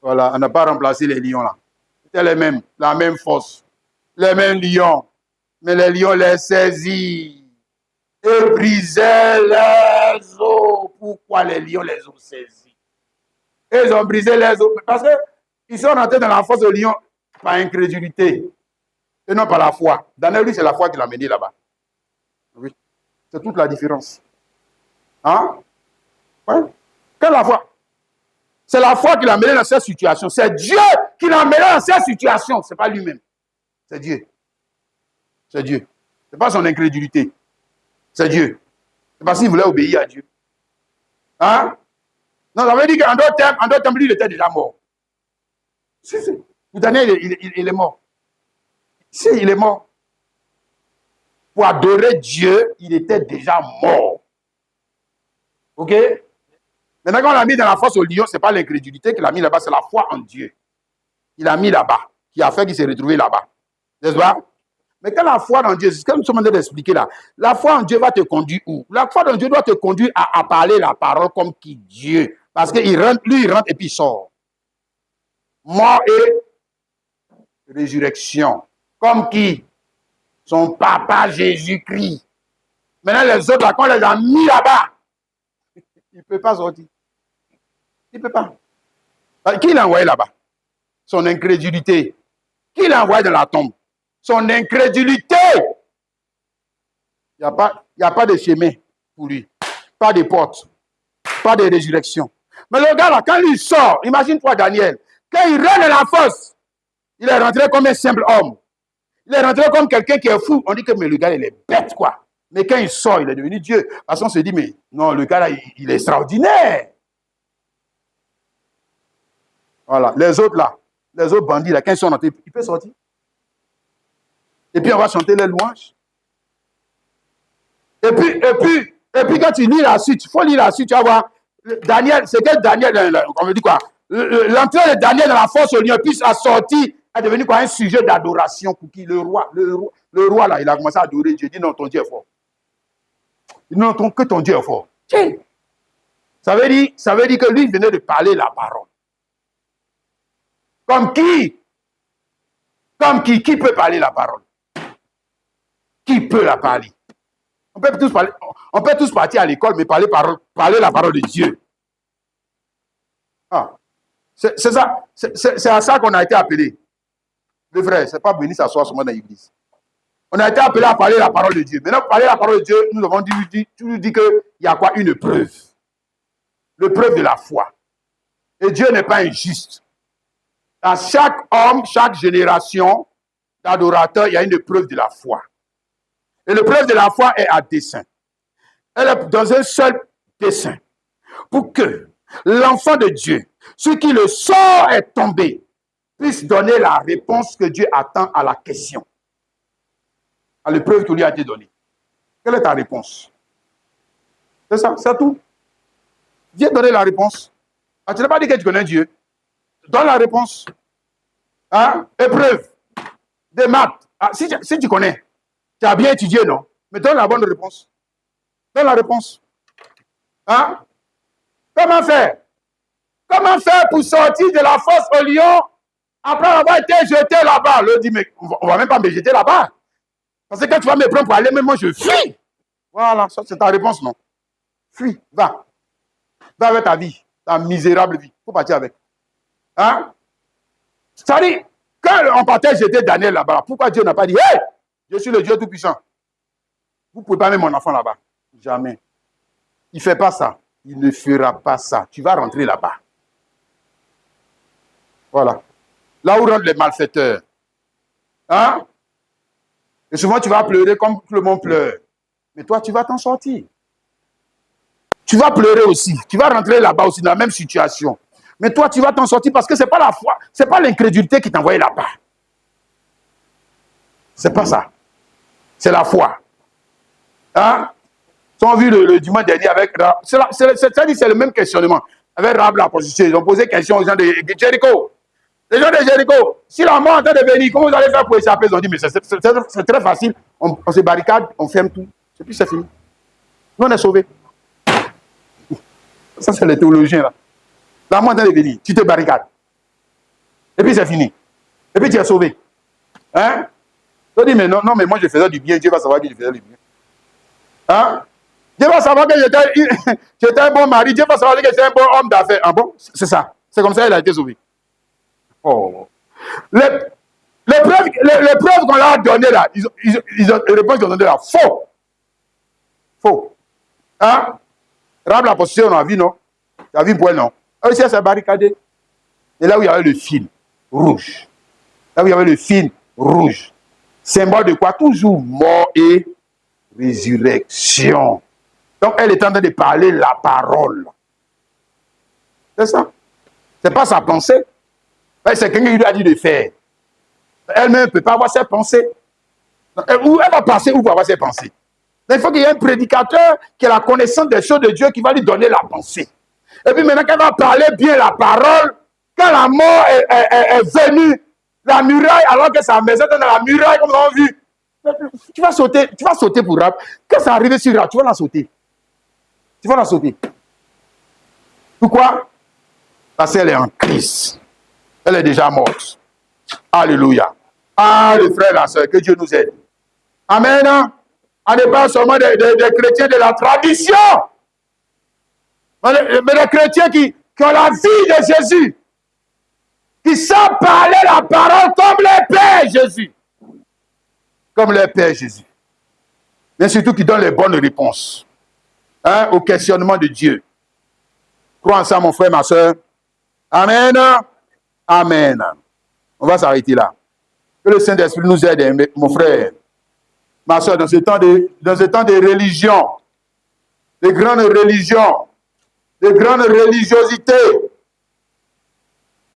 Voilà, on n'a pas remplacé les lions là. C'était les mêmes, la même fosse, les mêmes lions. Mais les lions les saisissent et brisaient les os. Pourquoi les lions les ont saisis? Et ils ont brisé les os. Parce qu'ils sont rentrés dans la fosse aux lions par incrédulité et non par la foi. Daniel, lui, c'est la foi qui l'a mené là-bas. Oui, c'est toute la différence. Hein? Ouais. Quelle la foi? C'est la foi qui l'a mené dans cette situation. C'est Dieu qui l'a mené dans cette situation. Ce n'est pas lui-même. C'est Dieu. C'est Dieu. Ce n'est pas son incrédulité. C'est Dieu. C'est parce qu'il voulait obéir à Dieu. Hein? Non, ça veut dire qu'en d'autres termes, lui, il était déjà mort. Si. Vous Daniel, il est mort. Si, il est mort. Pour adorer Dieu, il était déjà mort. OK? Maintenant, quand on l'a mis dans la fosse au lion, ce n'est pas l'incrédulité qu'il a mis là-bas, c'est la foi en Dieu. Il a mis là-bas, qui a fait qu'il s'est retrouvé là-bas. N'est-ce pas? Mais quand la foi en Dieu, c'est ce que nous sommes en train d'expliquer là. La foi en Dieu va te conduire où? La foi en Dieu doit te conduire à parler la parole comme qui Dieu. Parce qu'il rentre, lui, il rentre et puis il sort. Mort et résurrection. Comme qui? Son papa Jésus-Christ. Maintenant, les autres, là, quand on les a mis là-bas, il ne peut pas sortir. Il ne peut pas. Qui l'a envoyé là-bas? Son incrédulité. Qui l'a envoyé dans la tombe? Son incrédulité. Il n'y a pas de chemin pour lui. Pas de porte. Pas de résurrection. Mais le gars là, quand il sort, imagine-toi Daniel, quand il rentre dans la fosse, il est rentré comme un simple homme. Il est rentré comme quelqu'un qui est fou. On dit que mais le gars, il est bête, quoi. Mais quand il sort, il est devenu Dieu. Parce qu'on se dit, mais non, le gars là, il est extraordinaire. Voilà. Les autres là, les autres bandits là, quand ils sont rentrés, ils peuvent sortir. Et puis on va chanter les louanges. Et puis quand tu lis la suite, il faut lire la suite, tu vas voir. Daniel, c'est que Daniel, on me dit quoi? L'entrée de Daniel dans la force au lion, puis sa sortie est devenu quoi? Un sujet d'adoration pour qui? Le roi là, il a commencé à adorer Dieu. Il dit non, ton Dieu est fort. Il dit non, que ton Dieu est fort. Ça veut dire que lui, il venait de parler la parole. Comme qui? Comme qui? Qui peut parler la parole? Qui peut la parler? On peut tous partir à l'école, mais parler la parole de Dieu. Ah, c'est ça. C'est à ça qu'on a été appelé. Le frère, c'est pas venir s'asseoir seulement dans l'église. On a été appelé à parler la parole de Dieu. Maintenant, pour parler la parole de Dieu, nous avons dit qu'il y a quoi? Une preuve. Le preuve de la foi. Et Dieu n'est pas injuste. Dans chaque homme, chaque génération, l'adorateur, il y a une preuve de la foi. Et l'épreuve de la foi est à dessein. Elle est dans un seul dessein. Pour que l'enfant de Dieu, sur qui le sort est tombé, puisse donner la réponse que Dieu attend à la question. À l'épreuve qui lui a été donnée. Quelle est ta réponse? C'est ça, c'est tout. Viens donner la réponse. Ah, tu n'as pas dit que tu connais Dieu. Donne la réponse. Hein? Épreuve. Des maths. Ah, si tu connais, tu as bien étudié, non? Mais donne la bonne réponse. Donne la réponse. Hein? Comment faire? Comment faire pour sortir de la fosse au lion après avoir été jeté là-bas? Le dit, mais on ne va même pas me jeter là-bas. Parce que quand tu vas me prendre pour aller, même moi je fuis. Voilà, ça c'est ta réponse, non? Fuis, va. Va avec ta vie, ta misérable vie. Il faut partir avec. Hein? C'est-à-dire, quand on partait jeter Daniel là-bas, pourquoi Dieu n'a pas dit, hey, je suis le Dieu Tout-Puissant. Vous ne pouvez pas mettre mon enfant là-bas. Jamais. Il ne fait pas ça. Il ne fera pas ça. Tu vas rentrer là-bas. Voilà. Là où rentrent les malfaiteurs. Hein? Et souvent, tu vas pleurer comme tout le monde pleure. Mais toi, tu vas t'en sortir. Tu vas pleurer aussi. Tu vas rentrer là-bas aussi dans la même situation. Mais toi, tu vas t'en sortir parce que ce n'est pas la foi. Ce n'est pas l'incrédulité qui t'a envoyé là-bas. Ce n'est pas ça. C'est la foi. Hein? Ils ont vu le dimanche dernier avec... C'est le même questionnement. Avec Rahab la prostituée. Ils ont posé question aux gens de Jéricho. Les gens de Jéricho, si la mort est en train de venir, comment vous allez faire pour échapper? Ils ont dit, mais c'est très facile. On se barricade, on ferme tout. Et puis c'est fini. Nous, on est sauvés. Ça, c'est les théologiens, là. La mort est en train de venir, tu te barricades. Et puis c'est fini. Et puis tu es sauvé. Hein? Tu dis, mais non, mais moi je faisais du bien, Dieu va savoir que je faisais du bien. Hein? Dieu va savoir que j'étais un bon mari, Dieu va savoir que j'étais un bon homme d'affaires. Ah bon? C'est ça. C'est comme ça qu'il a été sauvé. Oh. Les preuves qu'on leur a données là, les réponses qu'ils ont données là, faux. Faux. Hein? Rahab la prostituée, on a vu, non? Tu as vu point, non? Eux aussi, elle s'est barricadée. Et là où il y avait le fil rouge. Là où il y avait le fil rouge. Symbole de quoi? Toujours mort et résurrection. Donc, elle est en train de parler la parole. C'est ça. Ce n'est pas sa pensée. C'est quelqu'un qui lui a dit de faire. Elle-même ne peut pas avoir ses pensées. Où elle va passer où pour avoir ses pensées? Il faut qu'il y ait un prédicateur qui a la connaissance des choses de Dieu qui va lui donner la pensée. Et puis maintenant qu'elle va parler bien la parole, quand la mort est venue, la muraille, alors que sa maison est dans la muraille, comme on a vu, tu vas sauter pour Rahab. Quand ça arrive sur Rahab, tu vas la sauter. Tu vas la sauter. Pourquoi? Parce qu'elle est en Christ. Elle est déjà morte. Alléluia. Ah, les frères et la sœur, que Dieu nous aide. Amen. On n'est pas seulement des chrétiens de la tradition, mais des chrétiens qui ont la vie de Jésus, qui savent parler la parole comme le Père Jésus. Comme le Père Jésus. Mais surtout qui donnent les bonnes réponses au questionnement de Dieu. Crois en ça, mon frère, ma soeur. Amen. Amen. On va s'arrêter là. Que le Saint-Esprit nous aide, mon frère. Ma soeur, dans ce temps de religion, de grandes religions, de grandes religiosités,